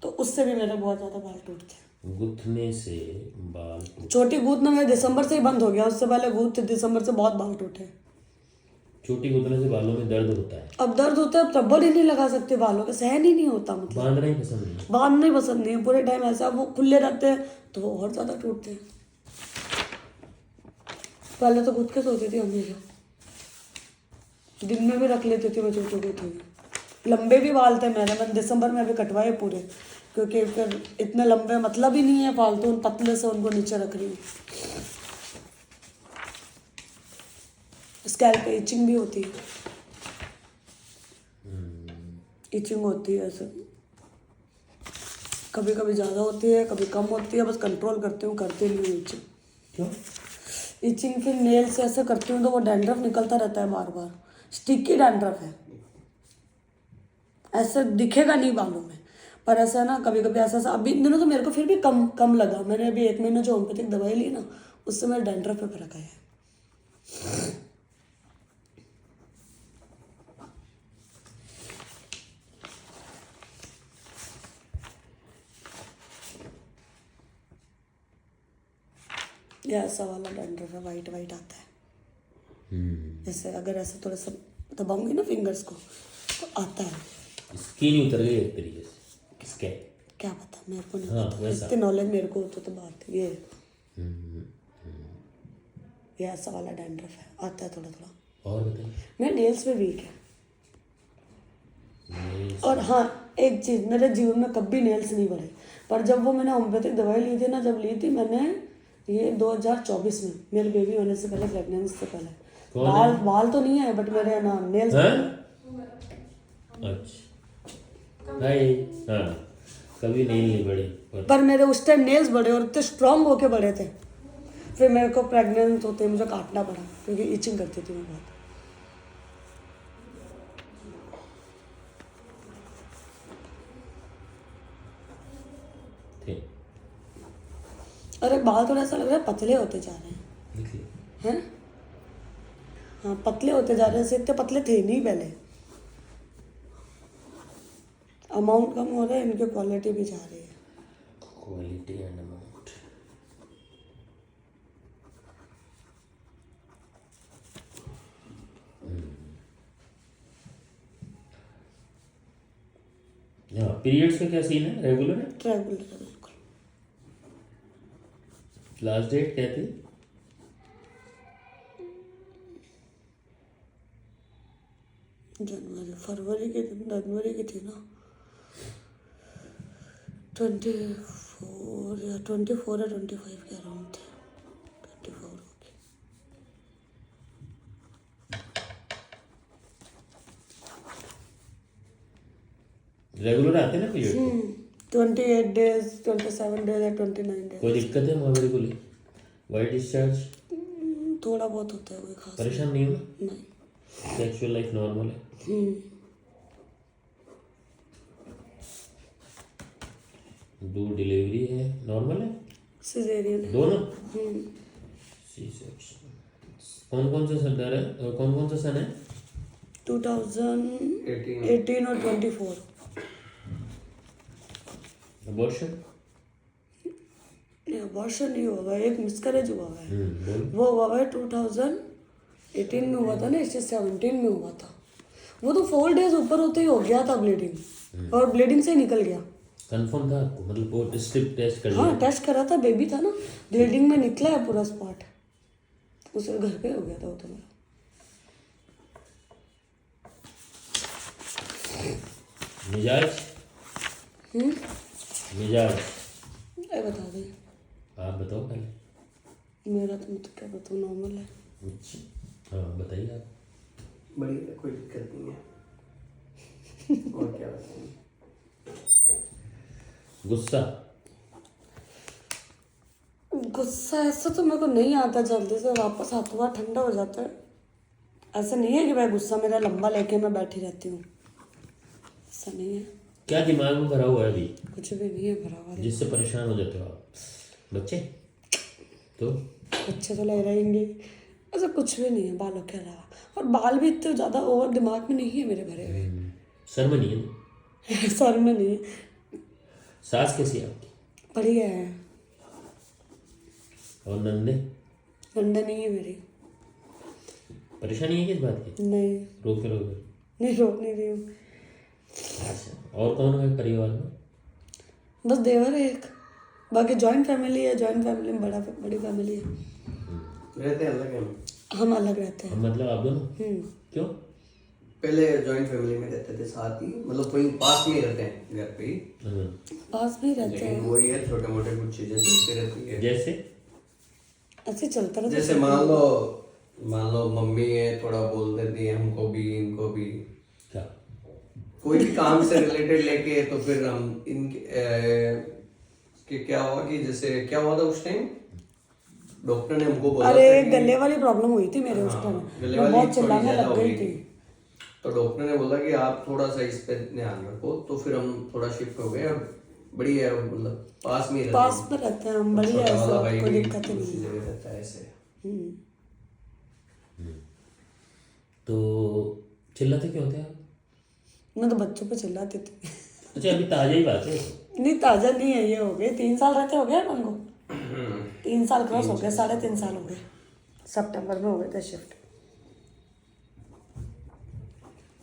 तो उससे भी मेरे बहुत ज़्यादा बाल टूटते हैं। गुथने से बाल चोटी गूंथना मेरा दिसंबर से ही बंद हो गया, उससे पहले गूंथते दिसंबर से बहुत बाल टूटे। छोटी गुथने से बालों में दर्द होता है? अब दर्द होता है, अब रबर ही नहीं लगा सकते बालों के, सहन ही नहीं होता, मतलब बांधना ही पसंद नहीं? बांधना ही पसंद नहीं है पूरे टाइम, ऐसा वो खुले रहते हैं तो वो और ज़्यादा टूटते हैं। पहले तो गूंथ के सोती थी हमेशा, दिन में भी रख लेती थी मैं चोटी गूंथी हुई। लंबे भी बाल थे मेरे, मैंने दिसंबर में अभी कटवाए पूरे, क्योंकि फिर इतने लंबे मतलब ही नहीं है फालतू, उन पतले से उनको नीचे रख रही हूँ। स्कैल्प पे इचिंग भी होती है, इचिंग होती है ऐसे, कभी कभी ज़्यादा होती है कभी कम होती है, बस कंट्रोल करती हूँ, करती नहीं हूँ इचिंग। क्यों? इचिंग फिर नेल से ऐसे करती हूँ तो वो डैंड्रफ निकलता रहता है बार बार, स्टिकी डैंड्रफ है, ऐसा दिखेगा नहीं बालों में, पर ऐसा ना कभी कभी ऐसा अभी इन दिनों तो मेरे को फिर भी कम कम लगा। मैंने अभी 1 महीना जो होम्योपैथिक दवाई ली ना, उससे मेरे डैंड्रफ पे फर्क आया है। ये ऐसा वाला डैंड्रफ है, वाइट वाइट आता है। जैसे अगर ऐसे थोड़ा सा दबाऊंगी ना फिंगर्स को तो आता है। स्किन उतर गई एक तरीके से, किसके क्या पता, मेरे को नहीं हाँ, पता, वैसा। इसकी नॉलेज मेरे को तो बात है। ये ऐसा वाला डैंड्रफ है, आता है थोड़ा थोड़ा। और बताइए। मेरे नेल्स पे वीक है। और हाँ, एक चीज़, मेरे जीवन में कभी नेल्स नहीं बढ़े, पर जब वो मैंने होम्योपैथिक दवाई ली थी ना, जब ली थी मैंने ये 2024 में, मेरे बेबी होने से पहले, प्रेगनेंसी से पहले। बाल तो नहीं है, बट मेरे ना नेल्स। अच्छा भाई, हाँ, कभी नहीं बढ़ी पर मेरे उस टाइम नेल्स बड़े और इतने स्ट्रांग होके बड़े थे। फिर मेरे को प्रेग्नेंट होते मुझे काटना पड़ा क्योंकि इचिंग करती थी मैं बहुत। थे। अरे बाल थोड़ा सा लग रहा है पतले होते जा रहे हैं, देखिए, हैं? हाँ, पतले होते जा रहे हैं, इतने पतले थे नहीं पहले। अमाउंट कम हो रहा है, इनकी क्वालिटी भी जा रही है। Quality and amount. हाँ, पीरियड्स का क्या सीन है? रेगुलर है? रेगुलर है बिल्कुल। लास्ट डेट क्या थी? जनवरी की थी ना, 24 या 25 के अराउंड थे। 24 होगी। रेगुलर आते हैं ना पीरियड? 28 डेज, 27 डेज या 29 डेज। कोई दिक्कत है महावीर को लिए? वाइट डिस्चार्ज थोड़ा बहुत होता है, कोई खास परेशान नहीं हुआ? नहीं। सेक्सुअल लाइफ नॉर्मल है? दो डिलीवरी है, नॉर्मल है? सिजेरियन है। दोनों? C section. कौन कौन सा सन है? कौन कौन सा सन है? 2018 और 24। अबॉर्शन? अबॉर्शन नहीं हुआ है, एक मिसकैरेज हुआ है। बोल। वो हुआ है 2018 में हुआ था ना, इससे 17 में हुआ था। वो तो 4 डेज ऊपर होते ही हो गया था ब्लीडिंग, और ब्लीडिंग से ही निकल गया। कंफर्म था आपको? मतलब वो स्ट्रिप टेस्ट कर लिया? हाँ, टेस्ट करा था, बेबी था ना, ब्लीडिंग में निकला है पूरा स्पॉट। उसे घर पे हो गया था वो तो मेरा। मिजाज? मिजाज ये बता दे। आप बताओ पहले। मेरा तो मतलब क्या बताऊँ, नॉर्मल है। अच्छा, हाँ बताइए आप। बढ़िया, कोई दिक्कत नहीं है। और क्या बताएं? गुस्सा? गुस्सा ऐसा तो मेरे को नहीं आता, जल्दी से वापस हाथों हाथ ठंडा हो जाता है। ऐसा नहीं है कि भाई गुस्सा मेरा लंबा लेके मैं बैठी रहती हूँ, ऐसा नहीं है। क्या दिमाग में भरा हुआ है अभी कुछ भी नहीं है भरा हुआ। जिससे परेशान हो जाते हो आप? बच्चे? तो बच्चे तो ले रहेंगे, ऐसा कुछ भी नहीं है बालों के अलावा। और बाल भी इतने ज़्यादा ओवर दिमाग में नहीं है मेरे भरे हुए। सर में नहीं है? सर में नहीं है। सास कैसी है आपकी? बढ़िया है। और नंदे? गंदा नहीं है मेरी। परेशानी है किस बात की? नहीं, रोके रोके? नहीं रोक नहीं रही हूँ। अच्छा, और कौन है परिवार में? बस देवर है एक, बाकी जॉइंट फैमिली है। जॉइंट फैमिली में बड़ी फैमिली है। रहते हैं अलग हैं हम अलग रहते हैं। मतलब आप दोनों? क्यों? पहले जॉइंट फैमिली में रहते थे साथ ही, मतलब वहीं पास में ही रहते हैं, घर पे ही। पास में ही रहते लेकिन हैं। वही है, छोटे मोटे कुछ चीजें चलती रहती है। जैसे? ऐसे चलता रहता है। जैसे मान लो मम्मी है, थोड़ा बोल देती है हमको भी, इनको भी, क्या? कोई भी काम से रिलेटेड लेके, तो फिर हम कि क्या हुआ कि जैसे क्या हुआ था उस टाइम, डॉक्टर ने हमको बोला अरे था कि गले वाली प्रॉब्लम हुई थी मेरे उस टाइम, गले मैं वाली बहुत थोड़ी चिल्लाने ज्यादा लग हो गई गई थी। तो डॉक्टर ने बोला कि आप थोड़ा सा इस पे ध्यान रखो, तो फिर हम थोड़ा शिफ्ट हो गए। अब बढ़िया है, मतलब पास में ही रहते पास हैं। में रहते हैं हम, बढ़िया छोटा है, वाला सब भाई कोई भी दिक्कत ही दूसरी नहीं। जगह रहता है ऐसे। तो चिल्लाते क्यों थे आप? मैं तो बच्चों पे चिल्लाती थी। अच्छा, अभी ताजा ही बात है। नहीं ताजा नहीं है, ये हो गए 3 साल रहते हो गए उनको, 3 साल क्रॉस हो गए, 3.5 साल हो गए, सितंबर में हो गए थे शिफ्ट।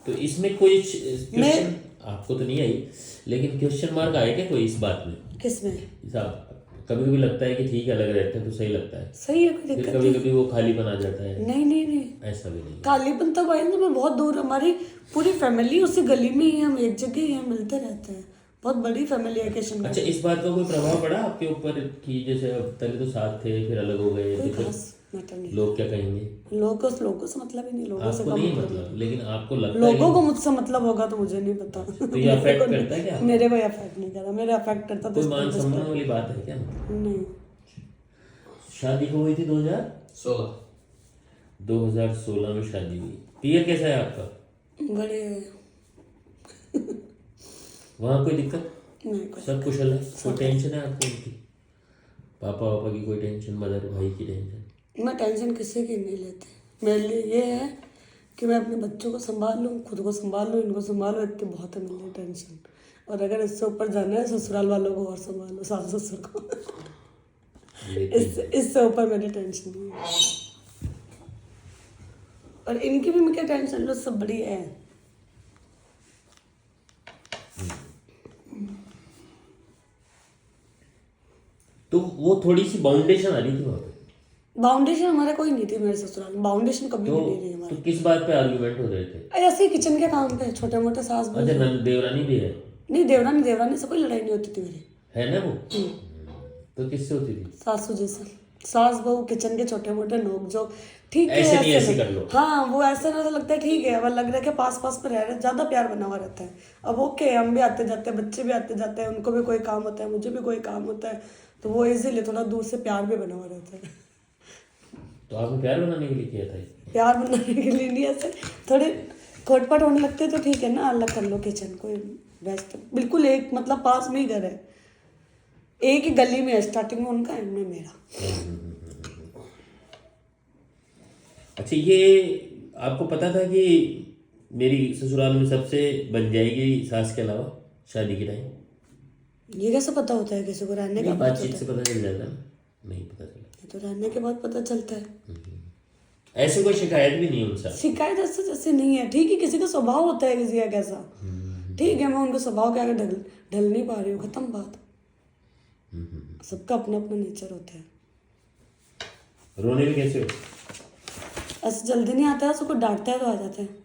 तो इसमें कोई क्वेश्चन आपको तो नहीं आई, लेकिन क्वेश्चन मार्क आए क्या कोई इस बात में? किसमें? साहब कभी कभी लगता है कि ठीक है, अलग रहते हैं तो सही लगता है, सही है, कोई फिर दिक्कत कभी नहीं। कभी वो खालीपन आ जाता है। नहीं नहीं नहीं, ऐसा भी नहीं। कालीपन तब आए ना, मैं बहुत दूर, हमारी पूरी फैमिली उसी गली में ही है, हम एक जगह ही हैं, मिलते रहते हैं, बहुत बड़ी फैमिली है किशन अच्छा, इस बात का कोई प्रभाव पड़ा आपके ऊपर कि जैसे अब पहले तो साथ थे फिर अलग हो गए, कोई तो फिर खास मैटर नहीं। लोग क्या कहेंगे? लोगों से मतलब ही नहीं, लोगों से आपको कम नहीं मतलब मतलब, लेकिन आपको लगता है लोगों को मुझसे मतलब होगा तो मुझे नहीं पता। तो ये अफेक्ट करता है क्या? मेरे को अफेक्ट नहीं करा, मेरे अफेक्ट करता कोई तो मान सम्मान वाली बात है क्या? नहीं। शादी हो गई थी 2016 में शादी हुई। पियर कैसा है आपका? बड़े वहाँ कोई दिक्कत? नहीं, कुछ सब कुशल है? कोई टेंशन है आपको उनकी? पापा वापा की कोई टेंशन, मदर भाई की टेंशन? मैं टेंशन किसी की नहीं लेती। मेरे लिए ये है कि मैं अपने बच्चों को संभाल लूँ, खुद को संभाल लूँ, इनको संभालो, इतनी बहुत है मेरे लिए टेंशन। और अगर इससे ऊपर जाना है ससुराल वालों को और संभालो, सास ससुर को। इससे ऊपर मेरी टेंशन नहीं है। और इनकी भी मुझे टेंशन लो, सब बढ़िया है। तो वो थोड़ी सी बाउंडेशन आ रही थी वहाँ पे? बाउंडेशन हमारा कोई नहीं थी मेरे ससुराल में, बाउंडेशन कभी भी नहीं रही हमारी। तो किस बात पे आर्गुमेंट हो रहे थे? ऐसे ही किचन के काम पे छोटे मोटे सास बहू। अच्छा, नंद देवरानी भी है? नहीं, देवरानी से कोई लड़ाई नहीं होती थी मेरी। है ना वो? तो किससे होती थी? सासू जी से। सास बहू किचन के छोटे मोटे नोक जो, ठीक है ऐसे नहीं, ऐसे कर लो। हाँ, वो ऐसा ना लगता है ठीक है, अब लग रहा है कि पास पास में रह रहे, ज्यादा प्यार बना हुआ रहता है। अब ओके, हम भी आते जाते हैं, बच्चे भी आते जाते हैं, उनको भी कोई काम होता है, मुझे भी कोई काम होता है, तो वो इजीली थोड़ा दूर से प्यार भी बना हुआ रहता है। तो आपने प्यार बनाने के लिए किया था ये? प्यार बनाने के लिए नहीं, ऐसे थोड़े खोटपट होने लगते तो ठीक है ना, अलग कर लो किचन, कोई बेस्ट, बिल्कुल एक मतलब पास में ही घर है, एक ही गली में है, स्टार्टिंग में उनका, एंड में मेरा। अच्छा, ये आपको पता था कि मेरी ससुराल में सबसे बन जाएगी सास के अलावा शादी के टाइम? ये कैसे पता होता है किसी को? रहने का बातचीत से पता चल जाता है ना? नहीं पता चला? तो रहने के बाद पता चलता है। ऐसे कोई शिकायत भी नहीं उनसे? शिकायत ऐसे जैसे नहीं है, ठीक है, किसी का स्वभाव होता है किसी का कैसा, ठीक है, मैं उनके स्वभाव के आगे ढल नहीं पा रही हूँ, खत्म बात। सबका अपना अपना नेचर होता है। रोने भी कैसे हो? ऐसे जल्दी नहीं आता है, सबको डांटता है तो आ जाते हैं।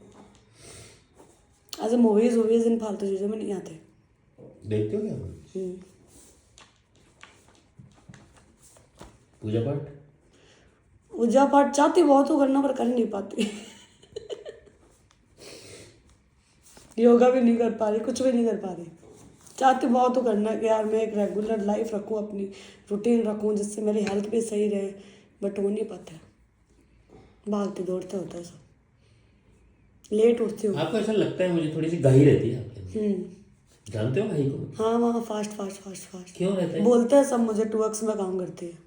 ऐसे मूवीज इन फालतू चीज़ों में नहीं आते। देखते हो क्या? पूजा पाठ? पूजा पाठ चाहती बहुत हो करना, पर कर नहीं पाती। योगा भी नहीं कर पा रही, कुछ भी नहीं कर पा रही। चाहती बहुत हो करना कि यार मैं एक रेगुलर लाइफ रखूँ, अपनी रूटीन रखूँ, जिससे मेरी हेल्थ भी सही रहे, बट हो नहीं पाता है। भागते दौड़ते होता है सब, लेट उठती हूँ। आपको ऐसा लगता है, मुझे थोड़ी सी घाई रहती है आपके अंदर। जानते हो घाई को? हाँ, वहाँ फास्ट क्यों रहता है? बोलते हैं सब मुझे, 2x में काम करती है।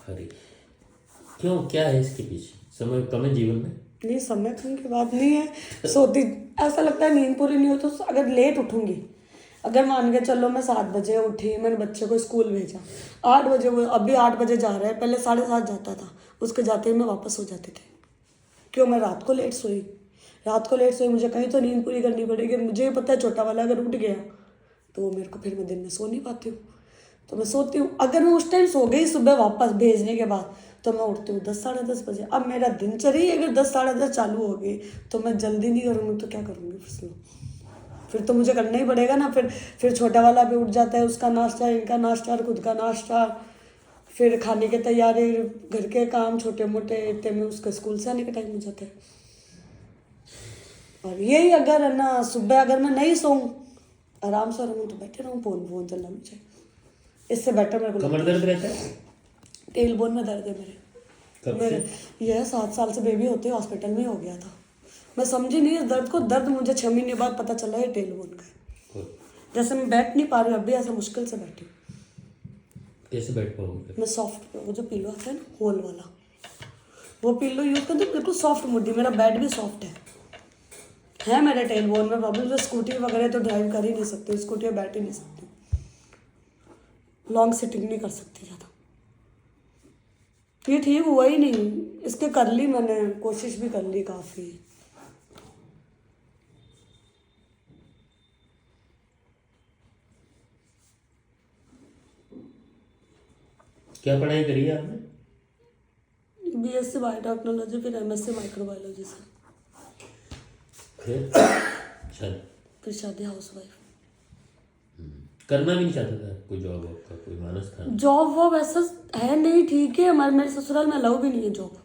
अरे क्यों, क्या है इसके पीछे? समय कम है जीवन में? नहीं, समय कम की बात नहीं है, सोती, ऐसा लगता है नींद पूरी नहीं हो तो अगर लेट उठूंगी, अगर मान के चलो मैं 7 बजे उठी, मैंने बच्चे को स्कूल भेजा, 8 बजे, वो अभी 8 बजे जा रहा है, पहले 7:30 जाता था, उसके जाते ही मैं वापस हो जाती थी। क्यों? मैं रात को लेट सोई, मुझे कहीं तो नींद पूरी करनी पड़ेगी। मुझे भी पता है छोटा वाला अगर उठ गया तो वो मेरे को, फिर मैं दिन में सो नहीं पाती हूँ, तो मैं सोती हूँ। अगर मैं उस टाइम सो गई सुबह वापस भेजने के बाद, तो मैं उठती हूँ 10 साढ़े 10 बजे। अब मेरा दिनचर्या अगर 10 साढ़े 10 चालू हो गई तो मैं जल्दी नहीं करूँगी तो क्या करूँगी? फिर तो मुझे करना ही पड़ेगा ना। फिर छोटा वाला भी उठ जाता है, उसका नाश्ता, इनका नाश्ता, खुद का नाश्ता, फिर खाने की तैयारी, घर के काम छोटे मोटे, इतने में उसका स्कूल से आने का टाइम हो जाता है। और यही अगर है ना, सुबह अगर मैं नहीं सोऊं, आराम से रहूँ तो बैठे रहूँ, फोन चलना मुझे, इससे बेटर मेरे को कमर दर्द रहता है? टेल बोन में दर्द है मेरे। कब मेरे यह 7 साल से बेबी होते हॉस्पिटल में हो गया था। मैं समझी नहीं इस दर्द को। दर्द मुझे 6 महीने बाद पता चला ये टेलबोन का है। जैसे मैं बैठ नहीं पा रही हूँ, अब भी ऐसा मुश्किल से बैठी हूँ। कैसे बैठ पाओगे? मैं सॉफ्ट, वो जो पिलो आता है ना होल वाला, वो पिलो यूज़ करती हूँ। बिल्कुल सॉफ्ट मुड्डी, मेरा बेड भी सॉफ्ट है मेरे टेलबोन में प्रॉब्लम। तो स्कूटी वगैरह तो ड्राइव कर ही नहीं सकती, स्कूटी में बैठ ही नहीं सकती, लॉन्ग सिटिंग नहीं कर सकती ज़्यादा। ये ठीक हुआ ही नहीं। इसके कर ली मैंने, कोशिश भी कर ली काफ़ी। क्या पढ़ाई करी है आपने? BSc बायोटेक्नोलॉजी, फिर MSc माइक्रोबायोलॉजी से, फिर शादी, हाउसवाइफ। करना भी नहीं चाहता था कोई जॉब वॉब का, कोई मानस था? जॉब वॉब ऐसा है नहीं, ठीक है। हमारे मेरे ससुराल में अलाउ भी नहीं है जॉब।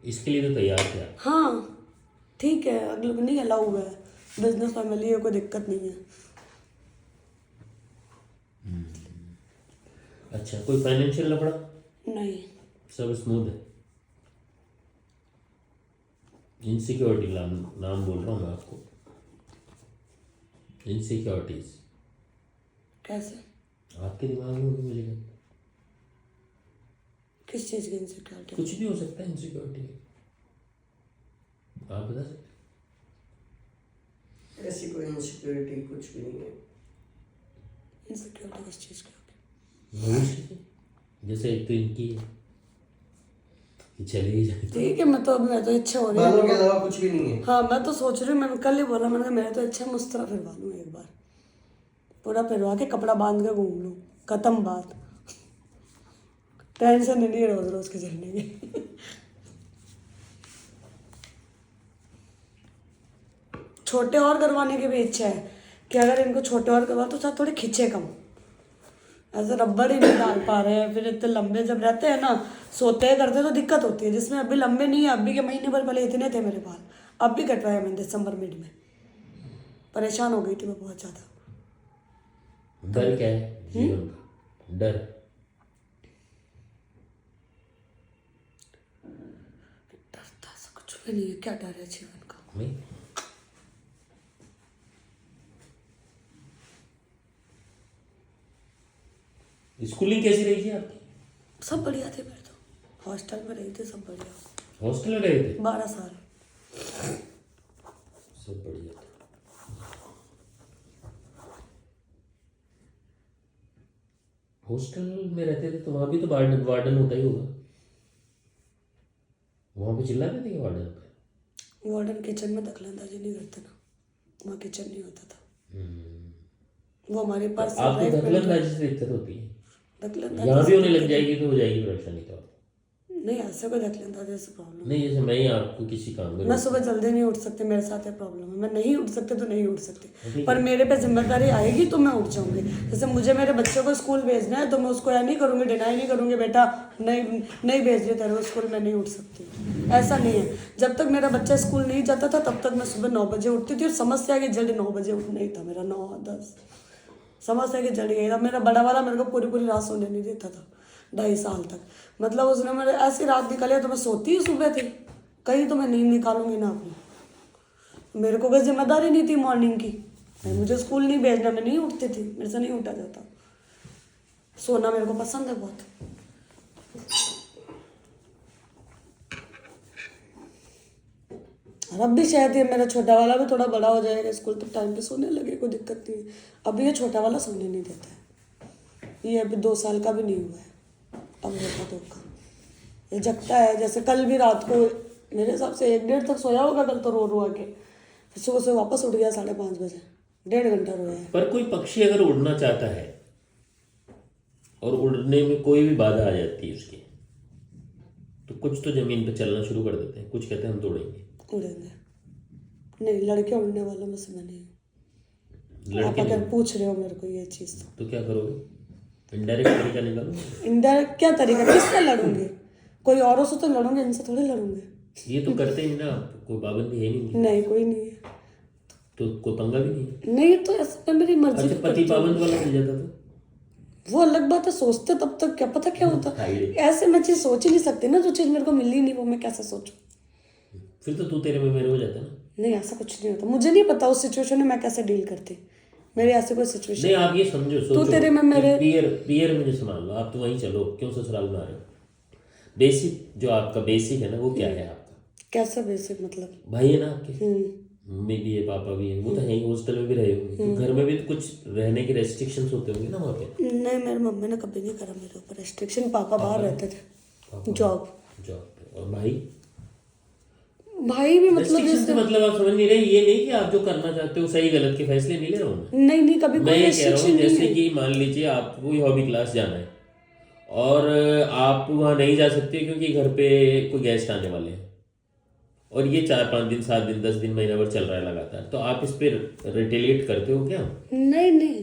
इसके लिए तो तैयार थे आप? हाँ ठीक है, अगले नहीं अलाउ हुआ है। बिजनेस फैमिली है, कोई दिक्कत नहीं है। अच्छा, कोई फाइनेंशियल लफड़ा? नहीं, सब स्मूथ है। इनसिक्योरिटी नाम बोल रहा हूँ मैं आपको, इनसिक्योरिटीज। कैसे? आपके दिमाग में होगी, मुझे क्या? किस चीज़ की इनसिक्योरिटी? कुछ भी हो सकता है इनसिक्योरिटी, आप बता सकते? ऐसी कोई इनसिक्योरिटी कुछ भी नहीं है। इनसिक्योरिटी किस चीज़ की होगी? भविष्य की, जैसे एक तो इनकी है कि चले ही जाए। ठीक है, मैं तो इच्छा हो रही बालों के है। अलावा कुछ भी नहीं है। हाँ मैं तो सोच रही हूँ, मैंने कल ही बोला, मैंने कहा मेरा तो इच्छा मुस्तरा फिरवा लूँ एक बार, पूरा फिरवा के कपड़ा बांध के घूम लूँ, खत्म बात। टेंशन नहीं है रोज रोज के झेलने की। छोटे और करवाने की भी इच्छा है कि अगर इनको छोटे और करवा तो साथ थोड़े खींचे कम, ऐसे रब्बर ही नहीं डाल पा रहे हैं। फिर इतने लंबे जब रहते हैं ना, सोते करते तो दिक्कत होती है। जिसमें अभी लंबे नहीं है, अभी के महीने भर पहले इतने थे मेरे बाल, अब भी कटवाया मैंने दिसंबर मिड में। परेशान हो गई थी मैं बहुत ज़्यादा। डर क्या है जीवन का? डर डरता सा कुछ भी नहीं है। क्या डर है जीवन का? नहीं। स्कूलिंग कैसी रही थी आपकी? सब बढ़िया थे। मेरे तो हॉस्टल में रही थी, सब बढ़िया। हॉस्टल में रहे थे? 12 साल। सब बढ़िया था। हॉस्टल में रहते थे तो वहां भी तो वार्डन होता ही होगा। वहां पे चिल्लाते थे क्या वार्डन पे? वार्डन किचन में दखलंदाजी नहीं करते ना, वहाँ किचन नहीं होता था। वो हमारे पास आपको दखलंदाजी से दिक्कत होती है? दखलंदाजी यहाँ भी होने लग जाएगी तो हो जाएगी परेशानी। तो नहीं, ऐसे कोई दखलंदाजी से प्रॉब्लम नहीं, जैसे मैं ही आपको किसी काम में मैं सुबह जल्दी नहीं उठ सकती, मेरे साथ ये प्रॉब्लम है। मैं नहीं उठ सकती तो नहीं उठ सकती, पर मेरे पे जिम्मेदारी आएगी तो मैं उठ जाऊंगी। जैसे मुझे मेरे बच्चे को स्कूल भेजना है तो मैं उसको नहीं करूंगी, डिनाई नहीं करूंगी, बेटा नहीं भेज रही तेरे स्कूल में, नहीं उठ सकती। ऐसा नहीं है। जब तक मेरा बच्चा स्कूल नहीं जाता था तब तक मैं सुबह 9 बजे उठती थी। और समस्या की जल्दी 9 बजे उठना ही था मेरा, 9-10 समस्या की जड़ यही था। मेरा बड़ा वाला मेरे को पूरी रात सोने नहीं देता था 2.5 साल तक। मतलब उसने मेरे ऐसी रात निकाली तो मैं सोती ही सुबह थी, कहीं तो मैं नींद निकालूंगी ना अपनी। मेरे को कोई जिम्मेदारी नहीं थी मॉर्निंग की, मुझे स्कूल नहीं भेजना, मैं नहीं उठती थी, मेरे से नहीं उठा जाता। सोना मेरे को पसंद है बहुत। और अब भी शायद ये मेरा छोटा वाला भी थोड़ा बड़ा हो जाएगा, स्कूल तक टाइम पे सोने लगे, कोई दिक्कत नहीं है। अभी ये छोटा वाला सोने नहीं देता है, ये अभी 2 साल का भी नहीं हुआ है। अब देखा तो का ये जगता है। जैसे कल भी रात को मेरे हिसाब से 1-1.5 तक सोया होगा कल तो, रो के फिर सुबह से वापस उठ गया 5:30 बजे, 1.5 घंटा रोया है। पर कोई पक्षी अगर उड़ना चाहता है और उड़ने में कोई भी बाधा आ जाती है उसकी, तो कुछ तो जमीन पे चलना शुरू कर देते हैं, कुछ कहते हैं हम तोड़ेंगे। उड़ेंगे नहीं, लड़के उड़ने वालों में से मैं नहीं हूँ। आप लड़के अगर नहीं, पूछ रहे हो मेरे को ये चीज़ तो क्या करोगे? इनडायरेक्ट तरीका निकालो। इनडायरेक्ट क्या तरीका, किससे लड़ूंगी? कोई औरों से तो लड़ूंगे, इनसे थोड़ी लड़ूंगे। ये तो करते ही नहीं ना, कोई पाबंदी है नहीं। नहीं, कोई नहीं है। तो कोई पंगा भी नहीं है। नहीं तो ऐसा मेरी मर्जी अच्छा, तो पति करती हूँ। पाबंद वाला मिल जाता तो वो अलग बात है, सोचते तब तक क्या पता क्या होता। हाइड। ऐसे मैं चीज़ सोच ही नहीं सकती ना, जो चीज़ मेरे को मिली नहीं वो मैं कैसे सोचूं। फिर तो तू तेरे में मेरे हो जाता ना। नहीं ऐसा कुछ नहीं होता, मुझे नहीं पता उस सिचुएशन में मैं कैसे डील करती, मेरी ऐसी कोई सिचुएशन। नहीं आप ये समझो, सोचो तेरे में मेरे- पियर में जैसे मान लो आप तो वहीं चलो, क्यों ससुराल में आ रहे हो? बेसिक जो आपका बेसिक है ना वो क्या है आपका? कैसा बेसिक मतलब? भाई है ना आपके, मम्मी भी है, पापा भी है, वो तो है ही, हॉस्टल में भी रहे होंगे तो घर में भी तो कुछ रहने के रेस्ट्रिक्शंस होते होंगे ना वहाँ पे। नहीं मेरी मम्मी ने कभी नहीं करा मेरे ऊपर रेस्ट्रिक्शन, पापा बाहर रहते थे जॉब। और भाई भी मतलब रेस्ट्रिक्शन से मतलब आप समझ नहीं रहे, ये नहीं कि आप जो करना चाहते हो सही गलत के फैसले नहीं ले रहा हूँ मैं। नहीं कभी मैं कोई ये कह रहा हूँ रेस्ट्रिक्शन नहीं जैसे है। कि मान लीजिए आपको कोई हॉबी क्लास जाना है और आप वहाँ नहीं जा सकते क्योंकि घर पे कोई गेस्ट आने वाले हैं और ये 4-5 दिन 7 दिन 10 दिन महीना भर चल रहा है लगातार, तो आप इस पर रिटेलिएट करते हो क्या? नहीं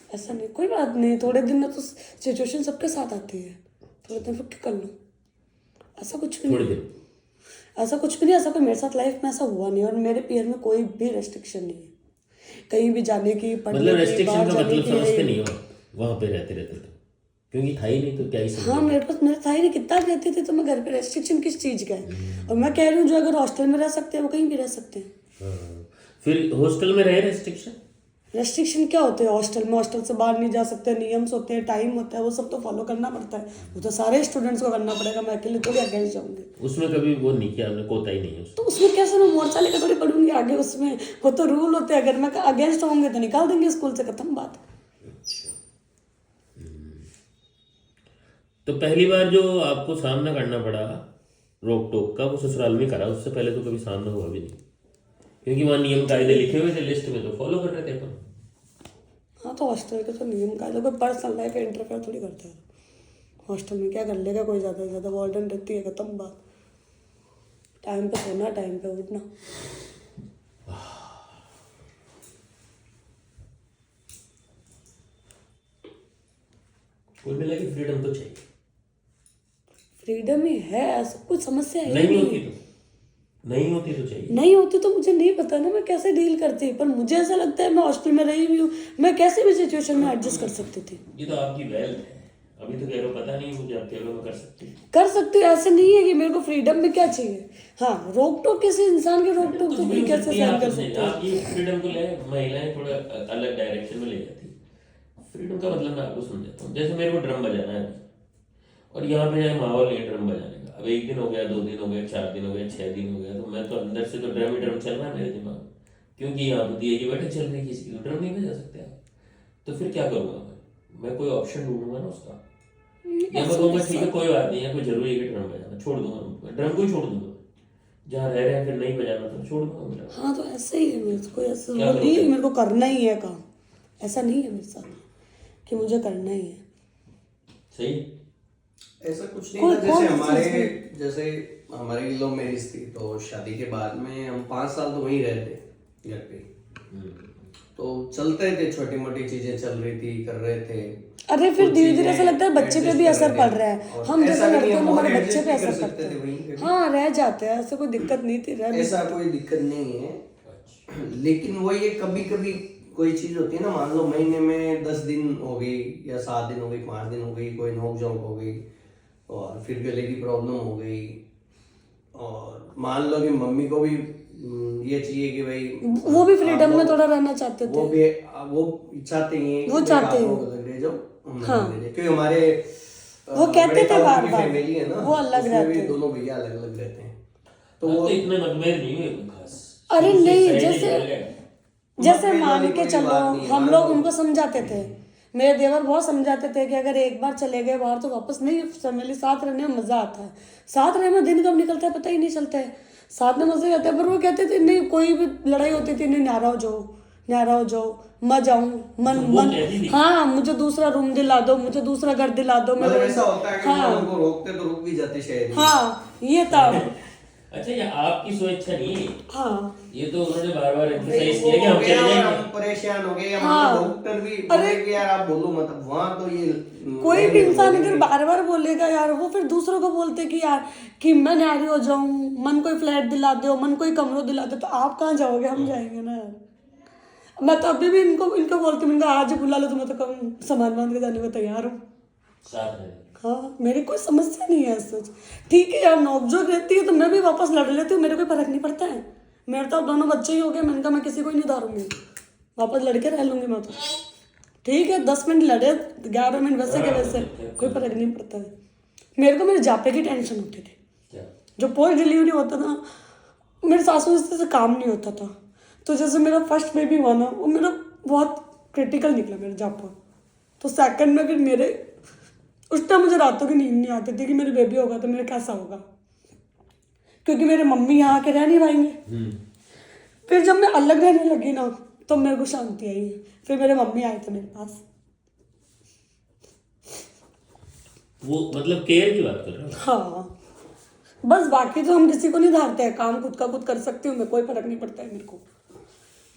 ऐसा नहीं कोई बात नहीं, थोड़े दिन में तो सिचुएशन सबके साथ आती है, थोड़े दिन फिर कर लो, ऐसा कुछ भी थोड़े नहीं। दिन ऐसा कुछ भी नहीं, ऐसा कोई मेरे साथ लाइफ में ऐसा हुआ नहीं, और मेरे पीयर में कोई भी रेस्ट्रिक्शन नहीं है कहीं भी जाने की, पढ़ने मतलब की, रेस्ट्रिक्शन बाहर का जाने मतलब की। समझते नहीं हो वहाँ पे रहते तो, क्योंकि था ही नहीं तो क्या ही समझ। हाँ मेरे पास मेरे था ही नहीं, कितना रहती थी तो मैं घर पे रेस्ट्रिक्शन किस चीज़ का है? और मैं कह रही हूँ जो अगर हॉस्टल में रह सकते हैं वो कहीं भी रह सकते हैं। फिर हॉस्टल में रहे रेस्ट्रिक्शन क्या होते हैं हॉस्टल में? हॉस्टल से बाहर नहीं जा सकते, नियम्स होते हैं, टाइम होता है, वो सब तो फॉलो करना पड़ता है, वो तो सारे स्टूडेंट्स को करना पड़ेगा, मैं अकेले थोड़ी अगेंस्ट जाऊंगी। उसमें कभी वो नहीं किया आपने, कोता ही नहीं है तो उसमें कैसे मैं मोर्चा लेकर थोड़ी पढ़ूंगी आगे, उसमें वो तो रूल होते हैं, अगर मैं अगेंस्ट होंगे तो निकाल देंगे स्कूल से, खत्म बात। तो पहली बार जो आपको सामना करना पड़ा रोक टोक का वो ससुराल में करा, उससे पहले तो कभी सामना हुआ भी नहीं, क्योंकि वहाँ नियम कायदे लिखे हुए थे लिस्ट में, तो फॉलो कर रहे थे अपन। हाँ तो हॉस्टल के तो नियम कायदे, कोई पर्सनल लाइफ में इंटरफेयर थोड़ी करता है, हॉस्टल में क्या कर लेगा कोई, ज़्यादा से ज़्यादा वार्डन रहती है, खत्म बात। टाइम पे सोना, टाइम पे उठना। कुल मिला के फ्रीडम तो चाहिए, फ्रीडम ही है, ऐसा कुछ समस्या है नहीं होती तो चाहिए। नहीं होती तो मुझे नहीं पता ना मैं कैसे डील करती, पर मुझे ऐसा लगता है मैं हॉस्टल में रही हुई हूँ, मैं कैसे भी सिचुएशन में एडजस्ट कर सकती थी। ये तो आपकी वेल्थ है, अभी तो कह रहे हो पता नहीं मुझे, आप कह रहे हो मैं कर सकती हूँ, ऐसे नहीं है कि मेरे को फ्रीडम में क्या चाहिए। हाँ रोक टोक किसी इंसान की रोक टोक तो कोई कैसे सहन कर सकता है? आप ये फ्रीडम को ले महिलाएं थोड़ा अलग डायरेक्शन में ले जाती है। फ्रीडम का मतलब मैं आपको समझाता हूँ, जैसे मेरे को ड्रम बजाना है और यहाँ पे जाए माहौल नहीं ड्रम बजाने का, अब 1 दिन हो गया, 2 दिन हो गया, 4 दिन हो गया, 6 दिन हो गया, तो मैं तो अंदर से तो ड्रम ही ड्रम चल रहा है मेरे दिमाग में, क्योंकि यहाँ पे दिए की बैठक चल रही है, किसी को ड्रम नहीं बजा सकते आप, तो फिर क्या करूँगा मैं कोई ऑप्शन ढूंढूंगा ना उसका, या मैं कहूँगा ठीक है कोई बात नहीं है, कोई जरूरी है कि ड्रम बजाना, छोड़ दूंगा ड्रम को ही छोड़ दूंगा, जहाँ रह रहे हैं फिर नहीं बजाना तो छोड़ दूंगा मेरा। हाँ तो ऐसे ही है, मेरे को ऐसा वो नहीं है मेरे को करना ही है काम, ऐसा नहीं है मेरे साथ कि मुझे करना ही है। सही, ऐसा कुछ नहीं था। जैसे हमारी लव मैरिज थी, तो शादी के बाद में हम 5 साल तो वहीं रहे थे घर पे, तो चलते थे, छोटी मोटी चीजें चल रही थी, कर रहे थे। अरे फिर धीरे धीरे ऐसा लगता है बच्चे पे भी असर पड़ रहा है, हम जैसे लड़के हैं हमारे बच्चे पे असर पड़ता है। हाँ रह जाते हैं, ऐसे कोई दिक्कत नहीं थी, ऐसा कोई दिक्कत नहीं है, लेकिन वो ये कभी कभी कोई चीज होती है ना, मान लो महीने में 10 दिन हो गई या 7 दिन हो गई, 5 दिन हो गई, कोई नोक झोंक हो गई और फिर गले की प्रॉब्लम हो गई, और मान लो कि मम्मी को भी ये चाहिए कि भाई वो भी फ्रीडम में थोड़ा रहना चाहते थे, वो चाहते हैं, वो चाहते हैं, हाँ क्योंकि हमारे वो कहते थे बार बार फैमिली है ना, वो अलग रहते हैं, दोनों भैया अलग अलग रहते हैं, तो वो इतने मतभेद नहीं हुए खास। अरे नहीं जैसे मान के चलो हम लोग उनको समझाते थे, मेरे देवर बहुत समझाते थे कि अगर एक बार चले गए बाहर तो वापस नहीं, फैमिली साथ रहने में मजा आता है, साथ रहने में दिन कब निकलता है पता ही नहीं चलता है, साथ में मजे आता है। पर वो कहते थे नहीं, कोई भी लड़ाई होती थी नहीं, न्यारा हो जाओ, मैं जाऊं मन हाँ मुझे दूसरा रूम दिला दो, मुझे दूसरा घर दिला दो, मतलब ऐसा होता है कि उनको रोकते तो रुक भी जाते शायद। हाँ ये था। अच्छा ये आपकी स्वेच्छा नहीं है, हाँ ये तो उन्होंने बार बार एम्फसाइज किया कि हम चले जाएंगे, परेशान हो गए, हाँ डॉक्टर भी बोले कि यार आप बोलो मतलब, वहाँ तो ये कोई भी इंसान अगर बार बार बोलेगा यार, वो फिर दूसरों को बोलते कि यार कि मैं न्यारी हो जाऊं, मन कोई फ्लैट दिला दो, मन कोई कमरा दिला दो, तो आप कहाँ जाओगे, हम जाएंगे ना यार। मैं तो अभी भी इनको बोलती हूँ, इनको आज ही बुला लो तो मैं तो कम सामान बांध के जाने को तैयार हूँ। साथ में हाँ, मेरी कोई समस्या नहीं है सच। ठीक है यार, नोकझोंक रहती है तो मैं भी वापस लड़ लेती हूँ, मेरे कोई फर्क नहीं पड़ता है। मेरे तो अब दोनों बच्चे ही हो गए, मैंने कहा मैं किसी को ही नहीं धारूंगी, वापस लड़के रह लूंगी मैं तो। ठीक है 10 मिनट लड़े, 11 मिनट वैसे के वैसे, कोई फर्क नहीं पड़ता है। मेरे को मेरे जापे की टेंशन होती थी, क्या जो पोस्ट डिलीवरी होता था मेरे सासू से काम नहीं होता था। तो जैसे मेरा फर्स्ट बेबी हुआ ना, वो मेरा बहुत क्रिटिकल निकला मेरा जापा। तो सेकंड में फिर मेरे उस टाइम मुझे रातों की नींद नहीं आती थी कि मेरी बेबी होगा तो मेरा कैसा होगा, क्योंकि मेरे मम्मी यहाँ के रह नहीं पाएंगे। फिर जब मैं अलग रहने लगी ना तो मेरे को शांति आई। फिर मेरे मम्मी आए थे मेरे पास। वो मतलब केयर की बात कर रहे हो? हाँ बस, बाकी तो हम किसी को नहीं धारते हैं, काम खुद का खुद कर सकती हूँ मैं, कोई फर्क नहीं पड़ता है मेरे को।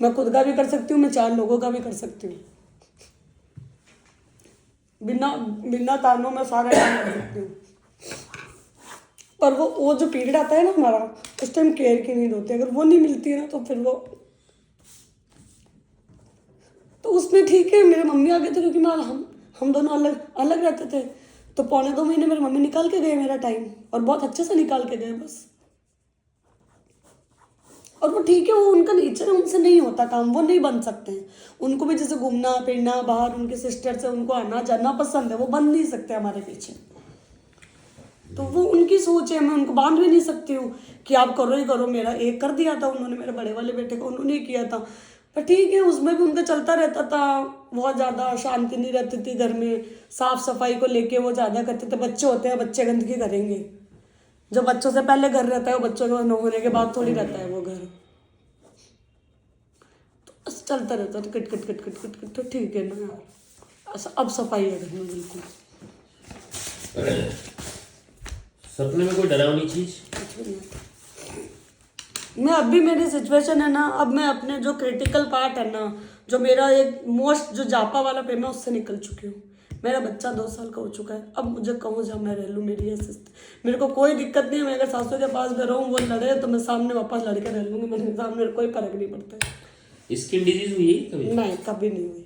मैं खुद का भी कर सकती हूँ, मैं 4 लोगों का भी कर सकती हूँ, बिना तानों में सारा काम कर सकती हूँ। पर वो जो पीरियड आता है ना हमारा, उस टाइम केयर की नीड होती है, अगर वो नहीं मिलती है ना तो फिर वो तो उसमें ठीक है मेरे मम्मी आ गए थे, क्योंकि मैं हम दोनों अलग रहते थे। तो 1.25 महीने मेरी मम्मी निकाल के गए मेरा टाइम, और बहुत अच्छे से निकाल के गए बस। और वो ठीक है, वो उनका नेचर है, उनसे नहीं होता काम, वो नहीं बन सकते हैं। उनको भी जैसे घूमना फिरना बाहर, उनके सिस्टर से उनको आना जाना पसंद है, वो बन नहीं सकते हमारे पीछे। तो वो उनकी सोच है, मैं उनको बांध भी नहीं सकती हूँ कि आप करो ही करो। मेरा एक कर दिया था उन्होंने, मेरे बड़े वाले बेटे को उन्होंने किया था, पर ठीक है उसमें भी उनका चलता रहता था। बहुत ज़्यादा शांति नहीं रहती थी घर में, साफ सफाई को लेके वो ज़्यादा करते थे। बच्चे होते हैं, बच्चे गंदगी करेंगे, जो बच्चों से पहले घर रहता है वो बच्चों के होने के बाद थोड़ी रहता है वो घर। तो बस चलता रहता था kit kit kit kit kit kit. तो ठीक है ना यार, अब सफाई है घर में बिल्कुल। सपने में कोई डरावनी चीज? कुछ भी नहीं आता। मैं अभी मेरी सिचुएशन है ना, अब मैं अपने जो क्रिटिकल पार्ट है ना, जो मेरा एक मोस्ट जो जापा वाला पे, मैं उससे निकल चुकी हूँ। मेरा बच्चा 2 साल का हो चुका है, अब मुझे कहूँ जब मैं रह लूँ, मेरी ऐसी मेरे को कोई दिक्कत नहीं है। मैं अगर सासू के पास भी रहूँ, वो लड़े तो मैं सामने वापस लड़के रह लूँगी, मेरे सामने कोई फर्क नहीं पड़ता है। स्किन डिजीज हुई है कभी? नहीं, कभी नहीं हुई।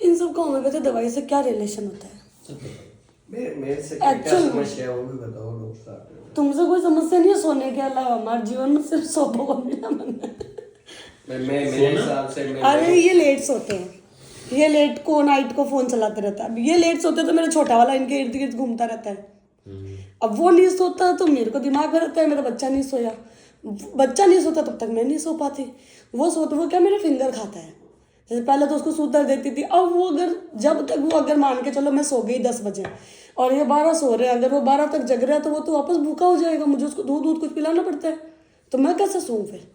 इन सब का होम्योपैथी दवाई से क्या रिलेशन होता है? मेरे से क्या समस्या है वो भी बताओ डॉक्टर साहब। तुमसे कोई समस्या नहीं है सोने के अलावा? हमारे जीवन में सिर्फ सोने को मिला मैंने। मेरे हिसाब से अरे ये लेट सोते हैं, ये लेट को नाइट को फोन चलाते रहता है। अब ये लेट सोते तो मेरा छोटा वाला इनके इर्द गिर्द घूमता रहता है। अब वो नहीं सोता तो मेरे को दिमाग में रहता है मेरा बच्चा नहीं सोया। बच्चा नहीं सोता तब तक मैं नहीं सो पाती। वो सोता, वो क्या मेरे फिंगर खाता है। जैसे पहले तो उसको सूतर देती थी, अब वो अगर जब तक वो अगर मान के चलो मैं सो गई 10 बजे और ये 12 सो रहे हैं, अगर वो 12 तक जग रहा है तो वो तो वापस भूखा हो जाएगा। मुझे उसको दूध कुछ पिलाना पड़ता है, तो मैं कैसे सोऊं फिर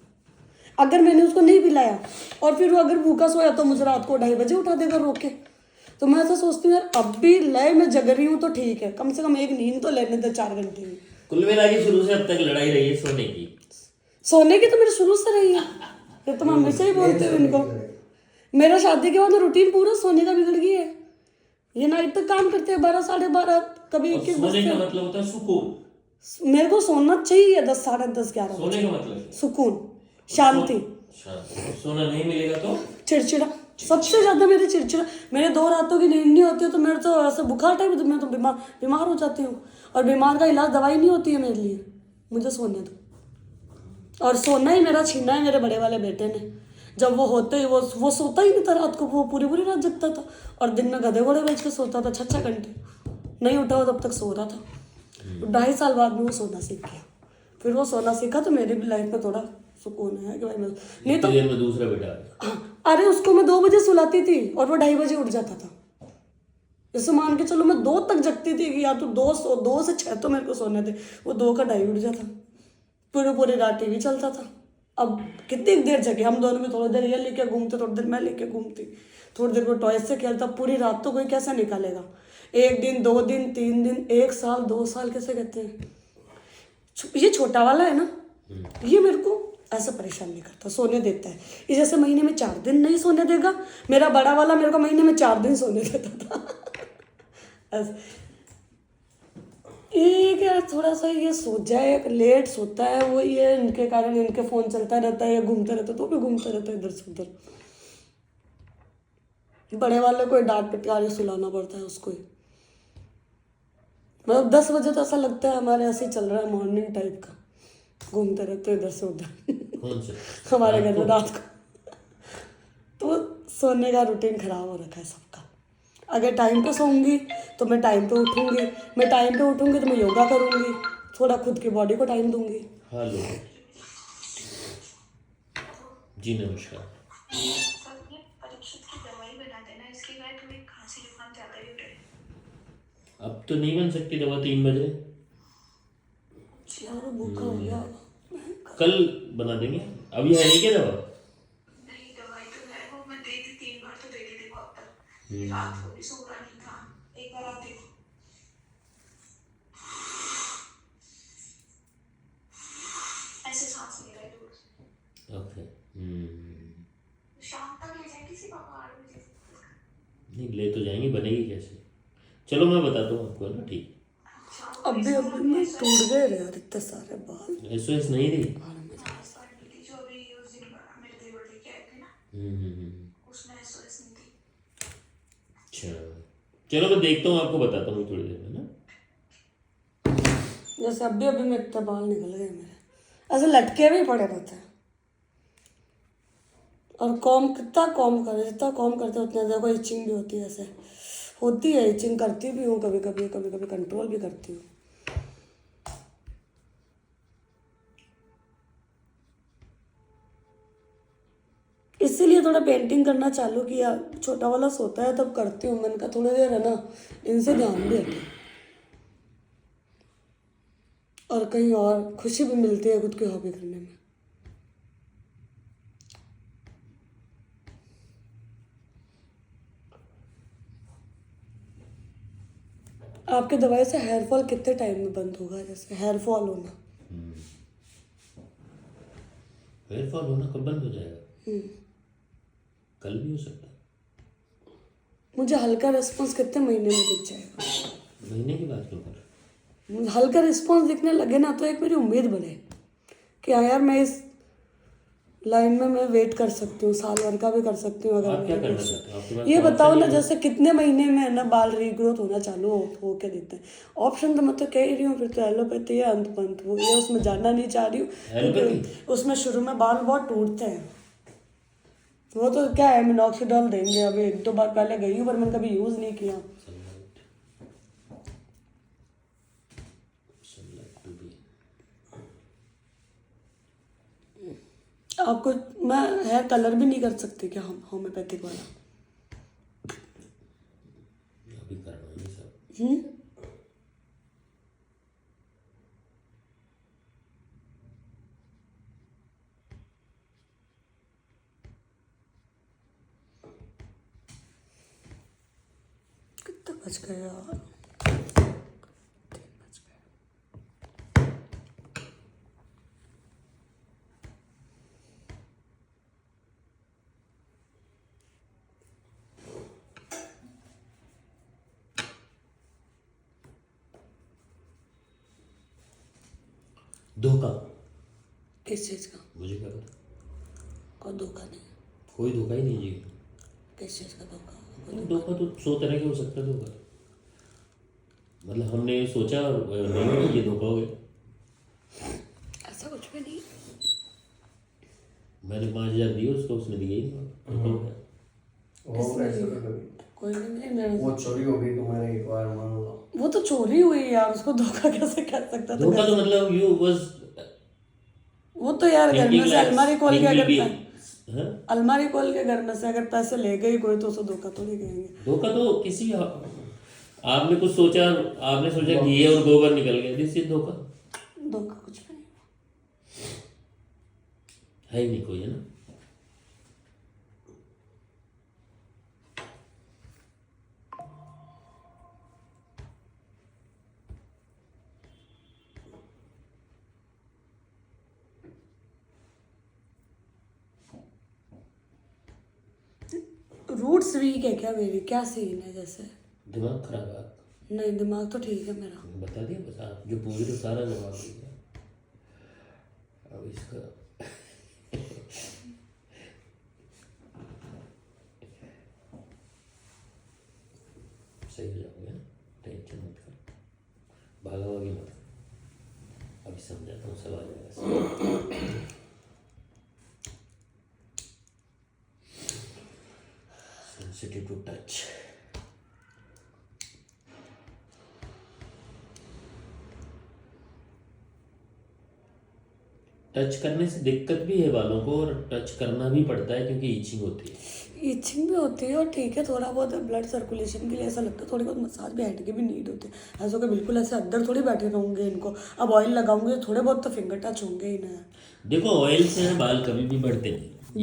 अगर मैंने उसको नहीं पिलाया। और फिर वो अगर भूखा सोया तो मुझे रात को 2:30 बजे उठा देगा रोक के। तो मैं ऐसा सोचती हूँ यार, अब भी लय में जग रही हूँ तो ठीक है, कम से कम एक नींद तो लेने दे 4 घंटे की। कुल मिला के शुरू से अब तक लड़ाई रही है सोने की? सोने की तो मेरे शुरू से रही है, ये तो मैं हमेशा ही बोलती हूँ इनको। मेरा शादी के बाद रूटीन पूरा सोने का बिगड़ गया है। ये नाइट तक काम करते हैं 12 साढ़े 12, कभी 21 सोने का बजे। मतलब होता है सुकून। मेरे को सोना चाहिए 10 साढ़े 10 11 सोने का मतलब सुकून, शांति। सोना नहीं मिलेगा तो चिड़चिड़ा, सबसे ज्यादा मेरे चिड़चिड़ा। मेरे 2 रातों की नींद नहीं होती है तो मेरे तो ऐसे बुखार टाइप, मैं तो बीमार हो जाती हूँ। और बीमार का इलाज दवाई नहीं होती है मेरे लिए, मुझे सोने दो। और सोना ही मेरा छीना है मेरे बड़े वाले बेटे ने। जब वो होते ही वो सोता ही नहीं था रात को, वो पूरी पूरी रात जगता था और दिन में गधे घोड़े बेच के सोता था 6-6 घंटे। नहीं उठा वो तब तक सो रहा था। 2.5 साल बाद में वो सोना सीख गया। फिर वो सोना सीखा तो मेरी भी लाइफ में थोड़ा सुकून है कि भाई मैं नहीं तो देर में दूसरा बेटा। अरे उसको मैं 2 बजे सुलाती थी और वो 2:30 बजे उठ जाता था। जैसे मान के चलो मैं 2 तक जगती थी कि या तो 2 से 6 तो मेरे को सोने थे, वो 2 का 2:30 उठ जाता। पूरी रात टीवी चलता था। अब कितनी देर जगे हम दोनों में, थोड़ी देर ये लेके घूमते, थोड़ी देर मैं लेके घूमती, थोड़ी देर वो टॉय से खेलता। पूरी रात तो कोई कैसे निकालेगा? 1 दिन 2 दिन 3 दिन 1 साल 2 साल कैसे कहते हैं। ये छोटा वाला है ना, ये मेरे को ऐसा परेशान नहीं करता, सोने देता है। ये जैसे महीने में 4 दिन नहीं सोने देगा, मेरा बड़ा वाला मेरे को महीने में 4 दिन सोने देता था। एक यार थोड़ा सा ये सो जाए, लेट सोता है वो, ये इनके कारण इनके फोन चलता रहता है, ये घूमता रहता है तो भी घूमता रहता है इधर से उधर। बड़े वाले को डांट पिटकार के सुलाना पड़ता है उसको ही। मतलब 10 बजे तो ऐसा लगता है हमारे ऐसे ही चल रहा है, मॉर्निंग टाइप का, घूमते रहते हैं इधर से उधर कौन से हमारे घर में रात को। तो सोने का रूटीन खराब हो रखा है सबका। अगर टाइम पे सोऊंगी तो मैं टाइम पे उठूंगी, मैं टाइम पे उठूंगी तो मैं योगा करूंगी, थोड़ा खुद की बॉडी को टाइम दूंगी। हेलो जी, नमस्कार। सर ये परीक्षित की दवाई बना देना, इसके बाद थोड़ी खांसी जुकाम ज्यादा ही हो रही है। अब तो नहीं बन सकती दवा 3 बजे, यार भूखा हो गया। कल बना देंगे। अभी है नहीं क्या दवा? नहीं दवाई तो है, वो मैं दे दी 3 बार तो दे दी थी डॉक्टर। रात को भी सो रहा नहीं था, एक बार आप देखो। ऐसे सांस ले रहा है दूर से। ओके। शाम तक ले जाएगी सिर्फ 8 बजे। नहीं ले तो जाएंगे, बनेगी कैसे? चलो मैं बताता हूँ आपको, है ना? ठीक। अभी मैं टूट गए रे यार इतने सारे बाल। एसओएस नहीं थी? जो अभी उस दिन मेरे देवर लेके आए थे ना, उसमें SOS नहीं थी। अच्छा चलो मैं देखता हूँ, आपको बताता हूँ थोड़ी देर में ना। जैसे अभी अभी में इतने बाल निकल गए मेरे, ऐसे लटके भी पड़े रहते हैं। और कॉम कितना कॉम करे, जितना कॉम करते उतना ज़्यादा इचिंग भी होती है, ऐसे होती है इचिंग, करती भी हूँ कभी कभी, कभी कभी कंट्रोल भी करती हूँ। इसीलिए थोड़ा पेंटिंग करना चालू किया, छोटा वाला सोता है तब करती हूँ। मैंने कहा थोड़ी देर है ना, इनसे ध्यान भी हटे और कहीं और खुशी भी मिलती है खुद की हॉबी करने में। आपके दवाई से हेयर फॉल कितने टाइम में बंद होगा? जैसे हेयर फॉल होना, हेयर फॉल होना कब बंद हो जाएगा? कल भी हो सकता है। मुझे हल्का रिस्पॉन्स कितने महीने में दिख जाएगा? महीने के बाद क्यों कर? मुझे हल्का रिस्पॉन्स दिखने लगे ना तो एक मेरी उम्मीद बढ़े कि हाँ यार मैं इस लाइन में मैं वेट कर सकती हूँ, साल भर का भी कर सकती हूँ। आप अगर क्या मेरे करना कुछ चाहते हो? आपके पास ये तो बताओ option ना, ही है। जैसे कितने महीने में है ना बाल रीग्रोथ होना चालू हो के देते हैं? ऑप्शन तो मैं तो कह ही रही हूँ, फिर तो एलोपैथी है, अंत पंत वो ये, उसमें जाना नहीं चाह रही हूँ एलोपैथी? क्योंकि उसमें शुरू में बाल बहुत टूटते हैं। वो तो क्या है, मिनॉक्सिडिल देंगे, अभी 1-2 बार पहले गई हूँ पर मैंने कभी यूज़ नहीं किया। आपको मैं हेयर कलर भी नहीं कर सकती क्या हम होम्योपैथिक वाला? अभी करवाएंगे सब। कितना बच गया यार? 3 बज गए। धोखा? किस चीज़ का? मुझे क्या पता, कोई धोखा नहीं, कोई धोखा ही नहीं जी। किस चीज़ का धोखा? धोखा तो 100 तरह के हो सकता है धोखा। मतलब हमने सोचा नहीं हुआ, ये धोखा हो गया। ऐसा कुछ भी नहीं। मैंने 5,000 दिए उसको, उसने दिए ही नहीं, धोखा हो गया। वो ऐसा तो कभी कोई नहीं मेरे, वो चोरी हो गई तो मैंने एक बार मान लो। वो तो चोरी हुई यार, उसको धोखा कैसे कह सकता था? धोखा तो मतलब यू वाज वो तो यार घर में से अलमारी खोल के अगर हाँ? अलमारी खोल के घर में से अगर पैसे ले गई कोई तो उसे धोखा थोड़ी कहेंगे। धोखा तो किसी आपने कुछ सोचा, आपने सोचा घी और गोबर निकल गया, दिस इज धोखा। धोखा कुछ भी नहीं। है ही नहीं कोई, है ना? रूट्स वीक है क्या मेरी? क्या सीन है? जैसे दिमाग खराब है आपका। नहीं दिमाग तो ठीक है मेरा। बता दिया बस, आप जो पूछ रहे हो सारा जवाब दिया। अब इसका सही हो जाओगे ना, टेंशन मत कर, भागा भागी मत कर, अभी समझाता हूँ, सब आ जाएगा। Sensitive to touch. टच करने से दिक्कत भी है बालों को, और टच करना भी पड़ता है क्योंकि ईचिंग होती है। इचिंग भी होती है और ठीक है, थोड़ा बहुत ब्लड सर्कुलेशन के लिए ऐसा लगता है, थोड़ी बहुत मसाज भी हैंड की भी नीड होती है। ऐसा कि बिल्कुल ऐसे अंदर थोड़ी बैठे रहूँगे इनको, अब ऑयल लगाऊंगे थोड़े बहुत तो फिंगर टच होंगे ही ना। देखो ऑयल से बाल कभी भी बढ़ते नहीं,